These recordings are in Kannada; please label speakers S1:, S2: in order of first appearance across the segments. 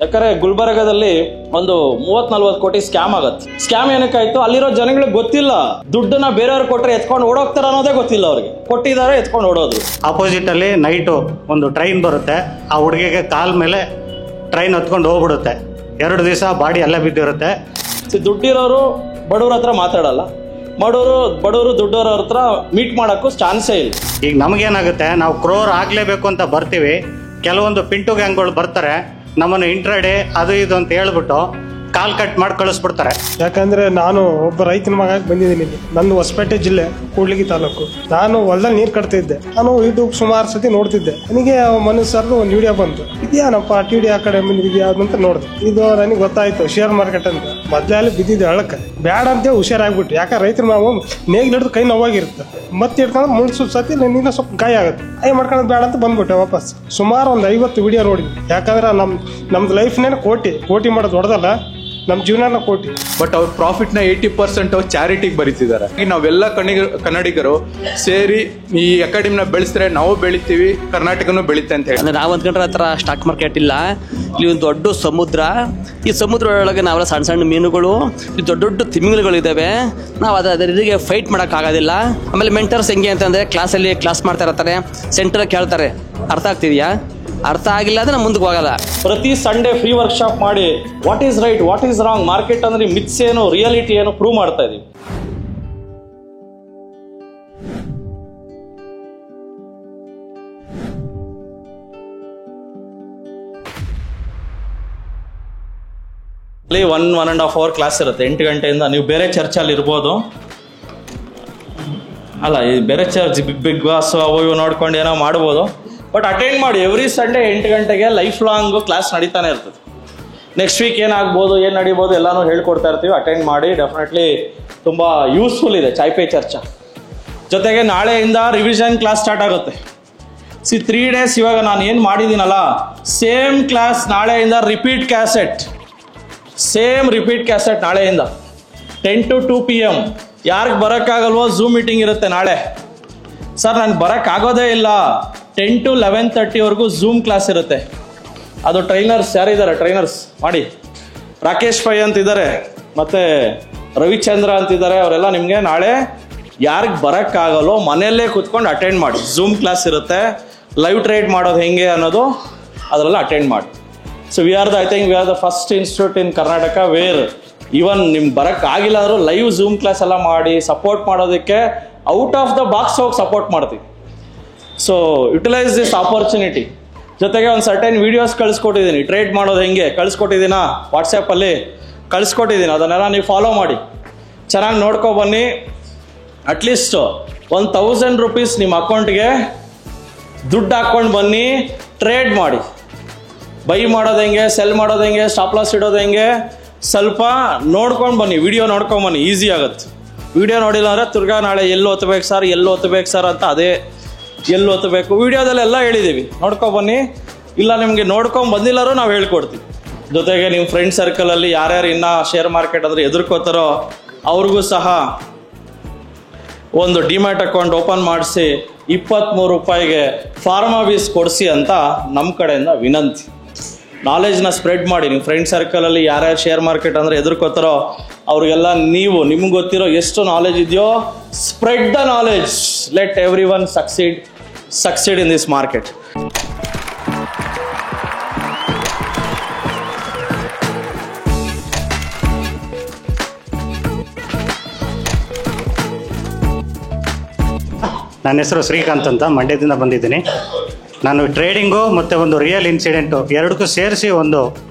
S1: ಯಾಕಂದ್ರೆ ಗುಲ್ಬರ್ಗದಲ್ಲಿ ಒಂದು 30-40 ಕೋಟಿ ಸ್ಕ್ಯಾಮ್ ಆಗತ್ತೆ. ಸ್ಕ್ಯಾಮ್ ಏನಕ್ಕಾಯ್ತು? ಅಲ್ಲಿರೋ ಜನಗಳಿಗೆ ಗೊತ್ತಿಲ್ಲ, ದುಡ್ಡನ್ನ ಬೇರೆಯವ್ರು ಕೊಟ್ರೆ ಎತ್ಕೊಂಡು ಓಡೋಗ್ತಾರ ಅನ್ನೋದೇ ಗೊತ್ತಿಲ್ಲ ಅವ್ರಿಗೆ. ಕೊಟ್ಟಿದ್ದಾರೆ, ಎತ್ಕೊಂಡು ಓಡೋದು.
S2: ಆಪೋಸಿಟ್ ಅಲ್ಲಿ ನೈಟು ಒಂದು ಟ್ರೈನ್ ಬರುತ್ತೆ, ಆ ಹುಡುಗಿಗೆ ಕಾಲ್ ಮೇಲೆ ಟ್ರೈನ್ ಹೊತ್ಕೊಂಡು ಹೋಗ್ಬಿಡುತ್ತೆ. 2 ದಿವಸ ಬಾಡಿ ಎಲ್ಲ ಬಿದ್ದಿರುತ್ತೆ.
S1: ದುಡ್ಡಿರೋರು ಬಡವ್ರ ಹತ್ರ ಮಾತಾಡಲ್ಲ, ಬಡವರು ದುಡ್ಡವ್ರ ಹತ್ರ ಮೀಟ್ ಮಾಡೋಕ್ಕೂ ಚಾನ್ಸೇ ಇಲ್ಲ.
S2: ಈಗ ನಮಗೇನಾಗುತ್ತೆ, ನಾವು ಕ್ರೋರ್ ಆಗಲೇಬೇಕು ಅಂತ ಬರ್ತೀವಿ, ಕೆಲವೊಂದು ಪಿಂಟು ಗ್ಯಾಂಗ್ಗಳು ಬರ್ತಾರೆ, ನಮ್ಮನ್ನು ಇಂಟ್ರಾಡೇ ಅದು ಇದು ಅಂತ ಹೇಳ್ಬಿಟ್ಟು ಕಾಲ್ ಕಟ್ ಮಾಡಿ ಕಳಿಸ್ಬಿಡ್ತಾರೆ.
S3: ಯಾಕಂದ್ರೆ ನಾನು ಒಬ್ಬ ರೈತನ ಮಗ ಬಂದಿದ್ದೀನಿ. ನಂದು ಹೊಸಪೇಟೆ ಜಿಲ್ಲೆ ಕೂಡ್ಲಿಗಿ ತಾಲೂಕು. ನಾನು ಹೊಲದಲ್ಲಿ ನೀರು ಕಟ್ತಾ ಇದ್ದೆ. ನಾನು ಯೂಟ್ಯೂಬ್ ಸುಮಾರು ಸತಿ ನೋಡ್ತಿದ್ದೆ. ನನಗೆ ಮನುಷ್ಯರದು ಒಂದು ವಿಡಿಯೋ ಬಂತು, ಇದ್ಯಾನಪ್ಪ TD ಅಕಾಡೆಮಿ ಅಂತ ನೋಡಿದೆ. ಇದು ನನಗೆ ಗೊತ್ತಾಯ್ತು ಶೇರ್ ಮಾರ್ಕೆಟ್ ಅಂತ. ಮೊದಲೇ ಬಿದ್ದಿದ್ದೆ ಹಳಕ್ಕೆ, ಬ್ಯಾಡ ಅಂತೇಳಿ ಹುಷಾರಾಗ್ಬಿಟ್ಟು. ಯಾಕೆ ರೈತರು ನಾವು ನೇಗಿಲಿಡ್ದು ಕೈ ನೋವಾಗಿರುತ್ತೆ, ಮತ್ತೆ ಇಟ್ಕೊಂಡು ಮುಳ್ಸು ಸತಿ ನಿನ್ನ ಸ್ವಲ್ಪ ಗಾಯ ಆಗುತ್ತೆ. ಮಾಡ್ಕೊಳ್ಳೋದು ಬೇಡ ಅಂತ ಬಂದ್ಬಿಟ್ಟೆ ವಾಪಸ್. ಸುಮಾರು ಒಂದು 50 ವಿಡಿಯೋ ನೋಡಿದ್ವಿ. ಯಾಕಂದ್ರೆ ನಮ್ದು ಲೈಫ್ನೇನು ಕೋಟಿ ಮಾಡೋದು ಹೊಡೆದಲ್ಲ, ನಮ್ಮ ಜೀವನ ಕೋಟಿ.
S4: ಬಟ್ ಅವ್ರ ಪ್ರಾಫಿಟ್ನ 80% ಅವ್ರು ಚಾರಿಟಿಗೆ ಬರೀತಿದ್ದಾರೆ. ನಾವೆಲ್ಲ ಕನ್ನಡಿಗರು ಸೇರಿ ಈ ಅಕಾಡೆಮಿನ ಬೆಳೆಸಿದ್ರೆ ನಾವು ಬೆಳಿತೀವಿ, ಕರ್ನಾಟಕನೂ ಬೆಳೀತೆ ಅಂತ ಹೇಳಿ.
S5: ಅಂದ್ರೆ ನಾವು ಅಂದ್ಕೊಂಡ್ರೆ ಹತ್ರ ಸ್ಟಾಕ್ ಮಾರ್ಕೆಟ್ ಇಲ್ಲ. ಇಲ್ಲಿ ಒಂದು ದೊಡ್ಡ ಸಮುದ್ರ, ಈ ಸಮುದ್ರ ಒಳಗೆ ನಾವೆಲ್ಲ ಸಣ್ಣ ಸಣ್ಣ ಮೀನುಗಳು, ಇಲ್ಲಿ ದೊಡ್ಡ ದೊಡ್ಡ ತಿಮಿಂಗಲಗಳಿದ್ದಾವೆ. ನಾವು ಅದರಿಗೆ ಫೈಟ್ ಮಾಡೋಕ್ಕಾಗೋದಿಲ್ಲ. ಆಮೇಲೆ ಮೆಂಟರ್ಸ್ ಹೆಂಗೆ ಅಂತಂದರೆ ಕ್ಲಾಸಲ್ಲಿ ಕ್ಲಾಸ್ ಮಾಡ್ತಾ ಇರ್ತಾರೆ, ಸೆಂಟರ್ ಕೇಳ್ತಾರೆ, ಅರ್ಥ ಆಗ್ತಿದೆಯಾ? ಅರ್ಥ ಆಗಿಲ್ಲ ಅಂದ್ರೆ ನಾವು ಮುಂದಕ್ಕೆ ಹೋಗಲ್ಲ.
S1: ಪ್ರತಿ ಸಂಡೇ ಫ್ರೀ ವರ್ಕ್ಶಾಪ್ ಮಾಡಿ what is right, what is wrong, market ಅಂದ್ರೆ ಮಿತ್ಸ್ ಏನು, ರಿಯಾಲಿಟಿ ಏನು ಪ್ರೂವ್ ಮಾಡ್ತಾ ಇದೀವಿ. ಅಲ್ಲಿ 1.5 hour ಕ್ಲಾಸ್ ಇರುತ್ತೆ. 8 ಗಂಟೆಯಿಂದ ನೀವು ಬೇರೆ ಚರ್ಚಲ್ಲಿ ಇರ್ಬೋದು, ಅಲ್ಲ ಈ ಬೇರೆ ಚರ್ಚ್ ಬಿಗ್ ಬಾಸ್ ಅವು ಇವು ನೋಡ್ಕೊಂಡು ಏನೋ ಮಾಡ್ಬೋದು. ಬಟ್ ಅಟೆಂಡ್ ಮಾಡಿ. ಎವ್ರಿ ಸಂಡೇ 8 ಗಂಟೆಗೆ ಲೈಫ್ ಲಾಂಗ್ ಕ್ಲಾಸ್ ನಡೀತಾನೆ ಇರ್ತದೆ. ನೆಕ್ಸ್ಟ್ ವೀಕ್ ಏನಾಗ್ಬೋದು, ಏನು ನಡೀಬೋದು ಎಲ್ಲಾನು ಹೇಳ್ಕೊಡ್ತಾ ಇರ್ತೀವಿ. ಅಟೆಂಡ್ ಮಾಡಿ, ಡೆಫಿನೆಟ್ಲಿ ತುಂಬ ಯೂಸ್ಫುಲ್ ಇದೆ ಚಾಯ್ ಪೇ ಚರ್ಚಾ. ಜೊತೆಗೆ ನಾಳೆಯಿಂದ ರಿವಿಷನ್ ಕ್ಲಾಸ್ ಸ್ಟಾರ್ಟ್ ಆಗುತ್ತೆ. 3 days ಇವಾಗ ನಾನು ಏನು ಮಾಡಿದ್ದೀನಲ್ಲ, ಸೇಮ್ ಕ್ಲಾಸ್ ನಾಳೆಯಿಂದ ರಿಪೀಟ್ ಕ್ಯಾಸೆಟ್ ನಾಳೆಯಿಂದ 10 to 2 PM. ಯಾರಿಗೆ ಬರೋಕ್ಕಾಗಲ್ವೋ ಝೂಮ್ ಮೀಟಿಂಗ್ ಇರುತ್ತೆ ನಾಳೆ. ಸರ್ ನಾನು ಬರೋಕ್ಕಾಗೋದೇ ಇಲ್ಲ, 10 to 11:30 ಝೂಮ್ ಕ್ಲಾಸ್ ಇರುತ್ತೆ. ಅದು ಟ್ರೈನರ್ಸ್ ಯಾರಿದ್ದಾರೆ, ಟ್ರೈನರ್ಸ್ ಮಾಡಿ, ರಾಕೇಶ್ ಪೈ ಅಂತಿದ್ದಾರೆ, ಮತ್ತು ರವಿಚಂದ್ರ ಅಂತಿದ್ದಾರೆ. ಅವರೆಲ್ಲ ನಿಮಗೆ ನಾಳೆ ಯಾರಿಗೆ ಬರೋಕ್ಕಾಗಲ್ಲೋ ಮನೆಯಲ್ಲೇ ಕೂತ್ಕೊಂಡು ಅಟೆಂಡ್ ಮಾಡಿ. ಝೂಮ್ ಕ್ಲಾಸ್ ಇರುತ್ತೆ, ಲೈವ್ ಟ್ರೇಡ್ ಮಾಡೋದು ಹೆಂಗೆ ಅನ್ನೋದು ಅದರೆಲ್ಲ ಅಟೆಂಡ್ ಮಾಡಿ. So we are the first institute in Karnataka where even ನಿಮ್ಗೆ ಬರೋಕ್ಕಾಗಿಲ್ಲ ಅಂದರೂ ಲೈವ್ ಝೂಮ್ ಕ್ಲಾಸ್ ಎಲ್ಲ ಮಾಡಿ ಸಪೋರ್ಟ್ ಮಾಡೋದಕ್ಕೆ ಔಟ್ ಆಫ್ ದ ಬಾಕ್ಸ್ ಹೋಗಿ ಸಪೋರ್ಟ್ ಮಾಡ್ತೀವಿ. So utilise this opportunity. ಜೊತೆಗೆ ಒಂದು ಸರ್ಟೈನ್ ವೀಡಿಯೋಸ್ ಕಳಿಸ್ಕೊಟ್ಟಿದ್ದೀನಿ, ಟ್ರೇಡ್ ಮಾಡೋದು ಹೆಂಗೆ ಕಳಿಸ್ಕೊಟ್ಟಿದ್ದೀನಾ, ವಾಟ್ಸಪ್ಪಲ್ಲಿ ಕಳಿಸ್ಕೊಟ್ಟಿದ್ದೀನಿ. ಅದನ್ನೆಲ್ಲ ನೀವು ಫಾಲೋ ಮಾಡಿ, ಚೆನ್ನಾಗಿ ನೋಡ್ಕೊಬನ್ನಿ. ಅಟ್ಲೀಸ್ಟ್ 1000 rupees ನಿಮ್ಮ ಅಕೌಂಟ್ಗೆ ದುಡ್ಡು ಹಾಕ್ಕೊಂಡು ಬನ್ನಿ, ಟ್ರೇಡ್ ಮಾಡಿ. ಬೈ ಮಾಡೋದು ಹೆಂಗೆ, ಸೆಲ್ ಮಾಡೋದು ಹೆಂಗೆ, ಸ್ಟಾಪ್ ಲಾಸ್ ಇಡೋದು ಹೆಂಗೆ ಸ್ವಲ್ಪ ನೋಡ್ಕೊಂಡು ಬನ್ನಿ, ವಿಡಿಯೋ ನೋಡ್ಕೊಂಡು ಬನ್ನಿ, ಈಸಿ ಆಗುತ್ತೆ. ವಿಡಿಯೋ ನೋಡಿಲ್ಲ ಅಂದರೆ ತಿರ್ಗಾ ನಾಳೆ ಎಲ್ಲಿ ಓದ್ಬೇಕು ಸರ್ ಅಂತ ಅದೇ ಎಲ್ಲಿ ಓದಬೇಕು. ವಿಡಿಯೋದಲ್ಲೆಲ್ಲ ಹೇಳಿದ್ದೀವಿ, ನೋಡ್ಕೊಬನ್ನಿ. ಇಲ್ಲ ನಿಮಗೆ ನೋಡ್ಕೊಂಡು ಬಂದಿಲ್ಲರೂ ನಾವು ಹೇಳ್ಕೊಡ್ತೀವಿ. ಜೊತೆಗೆ ನಿಮ್ಮ ಫ್ರೆಂಡ್ ಸರ್ಕಲಲ್ಲಿ ಯಾರ್ಯಾರು ಇನ್ನೂ ಶೇರ್ ಮಾರ್ಕೆಟ್ ಅಂದರೆ ಎದುರ್ಕೋತಾರೋ ಅವ್ರಿಗೂ ಸಹ ಒಂದು ಡಿಮ್ಯಾಟ್ ಅಕೌಂಟ್ ಓಪನ್ ಮಾಡಿಸಿ 23 ರೂಪಾಯಿಗೆ ಫಾರ್ಮಾವೀಸ್ ಕೊಡಿಸಿ ಅಂತ ನಮ್ಮ ಕಡೆಯಿಂದ ವಿನಂತಿ. ನಾಲೆಜ್ನ ಸ್ಪ್ರೆಡ್ ಮಾಡಿ. ನಿಮ್ಮ ಫ್ರೆಂಡ್ ಸರ್ಕಲಲ್ಲಿ ಯಾರ್ಯಾರು ಶೇರ್ ಮಾರ್ಕೆಟ್ ಅಂದರೆ ಎದುರ್ಕೋತಾರೋ ಅವ್ರಿಗೆಲ್ಲ ನಿಮ್ಗೆ ಗೊತ್ತಿರೋ ಎಷ್ಟು ನಾಲೆಜ್ ಇದೆಯೋ spread the knowledge. Let every one succeed in this market.
S2: ನನ್ನ ಹೆಸರು ಶ್ರೀಕಾಂತ್ ಅಂತ, ಮಂಡ್ಯದಿಂದ ಬಂದಿದ್ದೀನಿ. ನಾನು ಟ್ರೇಡಿಂಗು ಮತ್ತು ಒಂದು ರಿಯಲ್ ಇನ್ಸಿಡೆಂಟು ಎರಡಕ್ಕೂ ಸೇರಿಸಿ ಒಂದು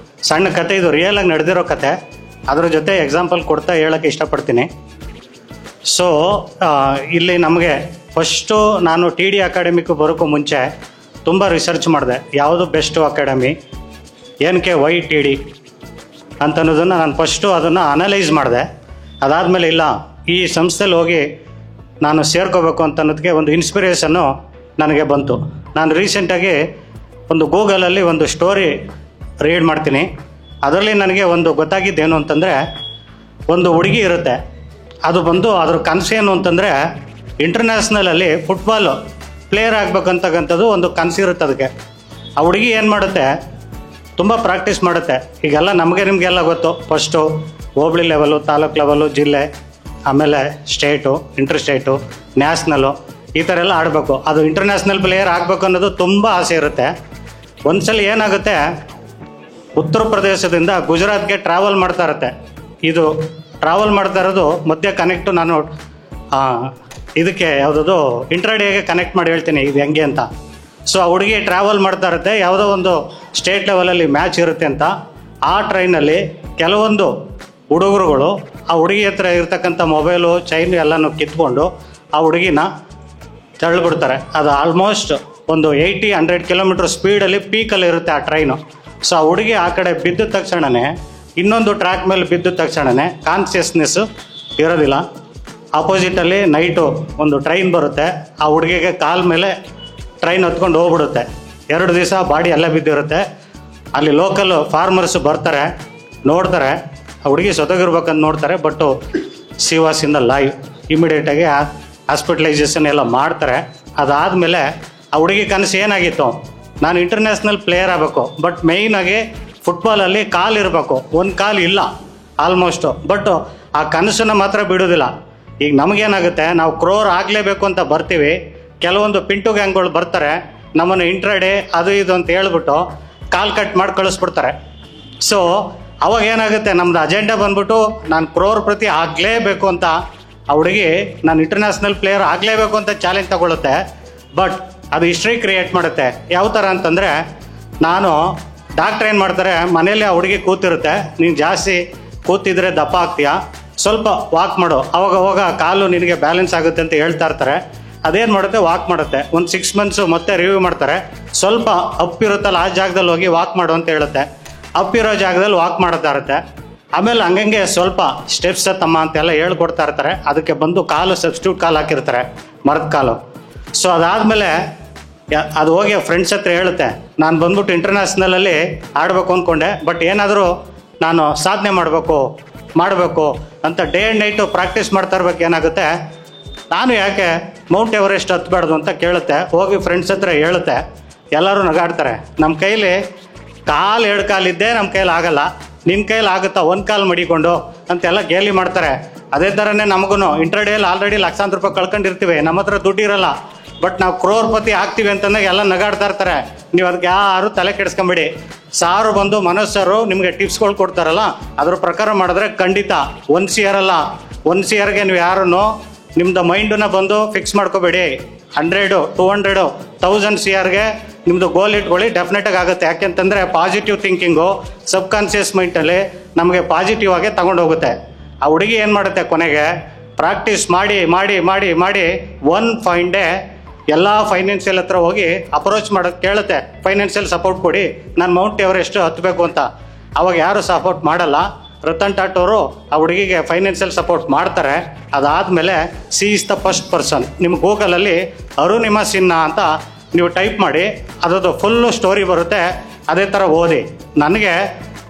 S2: ಸಣ್ಣ ಕತೆ, ಇದು ರಿಯಲ್ ಆಗಿ ನಡೆದಿರೋ ಕತೆ, ಅದ್ರ ಜೊತೆ ಎಕ್ಸಾಂಪಲ್ ಕೊಡ್ತಾ ಹೇಳೋಕ್ಕೆ ಇಷ್ಟಪಡ್ತೀನಿ. ಸೊ ಇಲ್ಲಿ ನಮಗೆ ಫಸ್ಟು ನಾನು TD ಅಕಾಡೆಮಿಗೆ ಬರೋಕ್ಕೂ ಮುಂಚೆ ತುಂಬ ರಿಸರ್ಚ್ ಮಾಡಿದೆ, ಯಾವುದು ಬೆಸ್ಟು ಅಕಾಡೆಮಿ, ಏನಕ್ಕೆ ವೈ TD ಅಂತ ಅನ್ನೋದನ್ನು ನಾನು ಫಸ್ಟು ಅದನ್ನು ಅನಲೈಸ್ ಮಾಡಿದೆ. ಅದಾದಮೇಲೆ ಇಲ್ಲ, ಈ ಸಂಸ್ಥೆಯಲ್ಲಿ ಹೋಗಿ ನಾನು ಸೇರ್ಕೋಬೇಕು ಅಂತ ಅನ್ನೋದಕ್ಕೆ ಒಂದು ಇನ್ಸ್ಪಿರೇಷನ್ನು ನನಗೆ ಬಂತು. ನಾನು ರೀಸೆಂಟಾಗಿ ಒಂದು ಗೂಗಲಲ್ಲಿ ಒಂದು ಸ್ಟೋರಿ ರೀಡ್ ಮಾಡ್ತೀನಿ. ಅದರಲ್ಲಿ ನನಗೆ ಒಂದು ಗೊತ್ತಾಗಿದ್ದೇನು ಅಂತಂದರೆ, ಒಂದು ಹುಡುಗಿ ಇರುತ್ತೆ, ಅದು ಬಂದು ಅದ್ರ ಕನಸೇನು ಅಂತಂದರೆ ಇಂಟರ್ನ್ಯಾಷನಲಲ್ಲಿ ಫುಟ್ಬಾಲು ಪ್ಲೇಯರ್ ಆಗಬೇಕಂತಕ್ಕಂಥದ್ದು ಒಂದು ಕನಸಿರುತ್ತೆ ಅದಕ್ಕೆ. ಆ ಹುಡುಗಿ ಏನು ಮಾಡುತ್ತೆ, ತುಂಬ ಪ್ರಾಕ್ಟೀಸ್ ಮಾಡುತ್ತೆ. ಈಗೆಲ್ಲ ನಿಮಗೆಲ್ಲ ಗೊತ್ತು, ಫಸ್ಟು ಹೋಬಳಿ ಲೆವೆಲು, ತಾಲೂಕು ಲೆವೆಲು, ಜಿಲ್ಲೆ, ಆಮೇಲೆ ಸ್ಟೇಟು, ಇಂಟರ್ ಸ್ಟೇಟು, ನ್ಯಾಷನಲು, ಈ ಥರ ಎಲ್ಲ ಆಡಬೇಕು. ಅದು ಇಂಟರ್ನ್ಯಾಷನಲ್ ಪ್ಲೇಯರ್ ಆಗಬೇಕು ಅನ್ನೋದು ತುಂಬ ಆಸೆ ಇರುತ್ತೆ. ಒಂದ್ಸಲ ಏನಾಗುತ್ತೆ, ಉತ್ತರ ಪ್ರದೇಶದಿಂದ ಗುಜರಾತ್ಗೆ ಟ್ರಾವೆಲ್ ಮಾಡ್ತಾ ಇರುತ್ತೆ. ಇದು ಟ್ರಾವೆಲ್ ಮಾಡ್ತಾ ಇರೋದು ಮಧ್ಯೆ ಕನೆಕ್ಟು ನಾನು ಇದಕ್ಕೆ ಯಾವುದದು ಇಂಟ್ರಾಡೇಗೆ ಕನೆಕ್ಟ್ ಮಾಡಿ ಹೇಳ್ತೀನಿ ಇದು ಹೆಂಗೆ ಅಂತ. ಸೊ ಆ ಹುಡುಗಿ ಟ್ರಾವೆಲ್ ಮಾಡ್ತಾ ಇರುತ್ತೆ, ಯಾವುದೋ ಒಂದು ಸ್ಟೇಟ್ ಲೆವೆಲಲ್ಲಿ ಮ್ಯಾಚ್ ಇರುತ್ತೆ ಅಂತ. ಆ ಟ್ರೈನಲ್ಲಿ ಕೆಲವೊಂದು ಹುಡುಗರುಗಳು ಆ ಹುಡುಗಿ ಹತ್ರ ಇರ್ತಕ್ಕಂಥ ಮೊಬೈಲು, ಚೈನು ಎಲ್ಲನೂ ಕಿತ್ಕೊಂಡು ಆ ಹುಡುಗಿನ ತಳ್ಳಿಬಿಡ್ತಾರೆ. ಅದು ಆಲ್ಮೋಸ್ಟ್ ಒಂದು 80-100 ಕಿಲೋಮೀಟರ್ ಸ್ಪೀಡಲ್ಲಿ ಪೀಕಲ್ಲಿ ಇರುತ್ತೆ ಆ ಟ್ರೈನು. ಸೊ ಆ ಹುಡುಗಿ ಆ ಕಡೆ ಬಿದ್ದ ತಕ್ಷಣವೇ ಇನ್ನೊಂದು ಟ್ರ್ಯಾಕ್ ಮೇಲೆ ಬಿದ್ದ ತಕ್ಷಣವೇ ಕಾನ್ಷಿಯಸ್ನೆಸ್ಸು ಇರೋದಿಲ್ಲ. ಆಪೋಸಿಟಲ್ಲಿ ನೈಟು ಒಂದು ಟ್ರೈನ್ ಬರುತ್ತೆ, ಆ ಹುಡುಗಿಗೆ ಕಾಲ ಮೇಲೆ ಟ್ರೈನ್ ಹೊತ್ಕೊಂಡು ಹೋಗ್ಬಿಡುತ್ತೆ. 2 ದಿವಸ ಬಾಡಿ ಎಲ್ಲ ಬಿದ್ದಿರುತ್ತೆ. ಅಲ್ಲಿ ಲೋಕಲ್ ಫಾರ್ಮರ್ಸ್ ಬರ್ತಾರೆ, ನೋಡ್ತಾರೆ, ಆ ಹುಡುಗಿ ಸೊತಗಿರ್ಬೇಕಂತ ನೋಡ್ತಾರೆ. But C was in the live. ಇಮಿಡಿಯೇಟಾಗಿ ಹಾಸ್ಪಿಟಲೈಸೇಷನ್ ಎಲ್ಲ ಮಾಡ್ತಾರೆ. ಅದಾದಮೇಲೆ ಆ ಹುಡುಗಿ ಕನಸು ಏನಾಗಿತ್ತು, ನಾನು ಇಂಟರ್ನ್ಯಾಷನಲ್ ಪ್ಲೇಯರ್ ಆಗಬೇಕು, ಬಟ್ ಮೇಯ್ನಾಗಿ ಫುಟ್ಬಾಲಲ್ಲಿ ಕಾಲು ಇರಬೇಕು. ಒಂದು ಕಾಲು ಇಲ್ಲ ಆಲ್ಮೋಸ್ಟು. ಬಟ್ ಆ ಕನಸನ್ನು ಮಾತ್ರ ಬಿಡೋದಿಲ್ಲ. ಈಗ ನಮಗೇನಾಗುತ್ತೆ, ನಾವು ಕ್ರೋರ್ ಆಗಲೇಬೇಕು ಅಂತ ಬರ್ತೀವಿ, ಕೆಲವೊಂದು ಪಿಂಟು ಗ್ಯಾಂಗ್ಗಳು ಬರ್ತಾರೆ, ನಮ್ಮನ್ನು ಇಂಟ್ರಾಡೇ ಅದು ಇದು ಅಂತ ಹೇಳ್ಬಿಟ್ಟು ಕಾಲ್ ಕಟ್ ಮಾಡಿ ಕಳಿಸ್ಬಿಡ್ತಾರೆ. ಸೊ ಅವಾಗ ಏನಾಗುತ್ತೆ, ನಮ್ಮದು ಅಜೆಂಡಾ ಬಂದ್ಬಿಟ್ಟು ನಾನು ಕ್ರೋರ್ ಪ್ರತಿ ಆಗಲೇಬೇಕು ಅಂತ ಆ ಹುಡುಗಿ ನಾನು ಇಂಟರ್ನ್ಯಾಷನಲ್ ಪ್ಲೇಯರ್ ಆಗಲೇಬೇಕು ಅಂತ ಚಾಲೆಂಜ್ ತಗೊಳುತ್ತೆ. ಬಟ್ ಅದು ಹಿಸ್ಟ್ರಿ ಕ್ರಿಯೇಟ್ ಮಾಡುತ್ತೆ. ಯಾವ ಥರ ಅಂತಂದರೆ, ನಾನು ಡಾಕ್ಟ್ರ್ ಏನು ಮಾಡ್ತಾರೆ, ಮನೇಲಿ ಆ ಹುಡುಗಿ ಕೂತಿರುತ್ತೆ, ನೀನು ಜಾಸ್ತಿ ಕೂತಿದ್ರೆ ದಪ್ಪ ಆಗ್ತೀಯಾ, ಸ್ವಲ್ಪ ವಾಕ್ ಮಾಡು, ಅವಾಗ ಕಾಲು ನಿನಗೆ ಬ್ಯಾಲೆನ್ಸ್ ಆಗುತ್ತೆ ಅಂತ ಹೇಳ್ತಾ ಇರ್ತಾರೆ. ಅದೇನು ಮಾಡುತ್ತೆ, ವಾಕ್ ಮಾಡುತ್ತೆ. ಒಂದು 6 ಮಂತ್ಸು ಮತ್ತೆ ರಿವ್ಯೂ ಮಾಡ್ತಾರೆ. ಸ್ವಲ್ಪ ಅಪ್ಪಿರುತ್ತಲ್ಲ ಆ ಜಾಗದಲ್ಲಿ ಹೋಗಿ ವಾಕ್ ಮಾಡು ಅಂತ ಹೇಳುತ್ತೆ. ಅಪ್ಪಿರೋ ಜಾಗದಲ್ಲಿ ವಾಕ್ ಮಾಡ್ತಾ ಇರುತ್ತೆ. ಆಮೇಲೆ ಹಂಗಂಗೆ ಸ್ವಲ್ಪ ಸ್ಟೆಪ್ಸ್ ತಮ್ಮ ಅಂತೆಲ್ಲ ಹೇಳ್ಕೊಡ್ತಾ ಇರ್ತಾರೆ. ಅದಕ್ಕೆ ಬಂದು ಕಾಲು ಸಬ್ಸ್ಟಿಟ್ಯೂಟ್ ಕಾಲು ಹಾಕಿರ್ತಾರೆ, ಮರದ ಕಾಲು. ಸೊ ಅದಾದಮೇಲೆ ಅದು ಹೋಗಿ ಫ್ರೆಂಡ್ಸ್ ಹತ್ರ ಹೇಳುತ್ತೆ, ನಾನು ಬಂದ್ಬಿಟ್ಟು ಇಂಟರ್ನ್ಯಾಷನಲಲ್ಲಿ ಆಡಬೇಕು ಅಂದ್ಕೊಂಡೆ, ಬಟ್ ಏನಾದರೂ ನಾನು ಸಾಧನೆ ಮಾಡಬೇಕು ಅಂತ ಡೇ ಆ್ಯಂಡ್ ನೈಟು ಪ್ರಾಕ್ಟೀಸ್ ಮಾಡ್ತಾ ಇರ್ಬೇಕು. ಏನಾಗುತ್ತೆ, ನಾನು ಯಾಕೆ ಮೌಂಟ್ ಎವರೆಸ್ಟ್ ಹತ್ಬಾರ್ದು ಅಂತ ಕೇಳುತ್ತೆ. ಹೋಗಿ ಫ್ರೆಂಡ್ಸ್ ಹತ್ರ ಹೇಳುತ್ತೆ. ಎಲ್ಲರೂ ನಗಾಡ್ತಾರೆ. ನಮ್ಮ ಕೈಲಿ ಕಾಲು 2 ಕಾಲಿದ್ದೇ ನಮ್ಮ ಕೈಲಿ ಆಗಲ್ಲ, ನಿನ್ನ ಕೈಲಿ ಆಗುತ್ತಾ 1 ಕಾಲು ಮಡಿಕೊಂಡು ಅಂತೆಲ್ಲ ಗೇಲಿ ಮಾಡ್ತಾರೆ. ಅದೇ ಥರನೇ ನಮಗೂ ಇಂಟ್ರಾಡೇಲಿ ಆಲ್ರೆಡಿ ಲಕ್ಷಾಂತರ ರೂಪಾಯಿ ಕಳ್ಕೊಂಡಿರ್ತೀವಿ, ನಮ್ಮ ಹತ್ರ ದುಡ್ಡು ಇರಲ್ಲ, ಬಟ್ ನಾವು ಕ್ರೋರ್ಪತಿ ಆಗ್ತೀವಿ ಅಂತಂದಾಗ ಎಲ್ಲ ನಗಾಡ್ತಾ ಇರ್ತಾರೆ. ನೀವು ಅದಕ್ಕೆ ಯಾರು ತಲೆ ಕೆಡಿಸ್ಕೊಂಬೇಡಿ. ಸಾರು ಬಂದು ಮನೋಜ್ ಸಾರು ನಿಮಗೆ ಟಿಪ್ಸ್ಗಳು ಕೊಡ್ತಾರಲ್ಲ, ಅದ್ರ ಪ್ರಕಾರ ಮಾಡಿದ್ರೆ ಖಂಡಿತ 1 CR ಅಲ್ಲ, 1 CRಗೆ ನೀವು ಯಾರನ್ನು ನಿಮ್ಮದು ಮೈಂಡನ್ನ ಬಂದು ಫಿಕ್ಸ್ ಮಾಡ್ಕೋಬೇಡಿ. 100, 200, 1000 CRಗೆ ನಿಮ್ಮದು ಗೋಲ್ ಇಟ್ಕೊಳ್ಳಿ, ಡೆಫಿನೆಟಾಗಿ ಆಗುತ್ತೆ. ಯಾಕೆಂತಂದರೆ ಪಾಸಿಟಿವ್ ಥಿಂಕಿಂಗು ಸಬ್ ಕಾನ್ಷಿಯಸ್ ಮೈಂಡಲ್ಲಿ ನಮಗೆ ಪಾಸಿಟಿವ್ ಆಗಿ ತಗೊಂಡೋಗುತ್ತೆ. ಆ ಹುಡುಗಿ ಏನು ಮಾಡುತ್ತೆ, ಕೊನೆಗೆ ಪ್ರಾಕ್ಟೀಸ್ ಮಾಡಿ ಮಾಡಿ ಮಾಡಿ ಮಾಡಿ 1 ಫೈನ್ ಡೇ ಎಲ್ಲ ಫೈನಾನ್ಷಿಯಲ್ ಹತ್ರ ಹೋಗಿ ಅಪ್ರೋಚ್ ಮಾಡೋದು ಕೇಳುತ್ತೆ, ಫೈನಾನ್ಷಿಯಲ್ ಸಪೋರ್ಟ್ ಕೊಡಿ, ನಾನು ಮೌಂಟ್ ಎವರೆಸ್ಟ್ ಹತ್ತಬೇಕು ಅಂತ. ಅವಾಗ ಯಾರು ಸಪೋರ್ಟ್ ಮಾಡಲ್ಲ. ರತನ್ ಟಾಟಾ ಅವರು ಆ ಹುಡುಗಿಗೆ ಫೈನಾನ್ಷಿಯಲ್ ಸಪೋರ್ಟ್ ಮಾಡ್ತಾರೆ. ಅದಾದಮೇಲೆ C is the first person. ನಿಮ್ಮ ಗೂಗಲಲ್ಲಿ ಅರುಣಿಮಾ ಸಿನ್ಹಾ ಅಂತ ನೀವು ಟೈಪ್ ಮಾಡಿ, ಅದರದ್ದು ಫುಲ್ಲು ಸ್ಟೋರಿ ಬರುತ್ತೆ. ಅದೇ ಥರ ಓದಿ.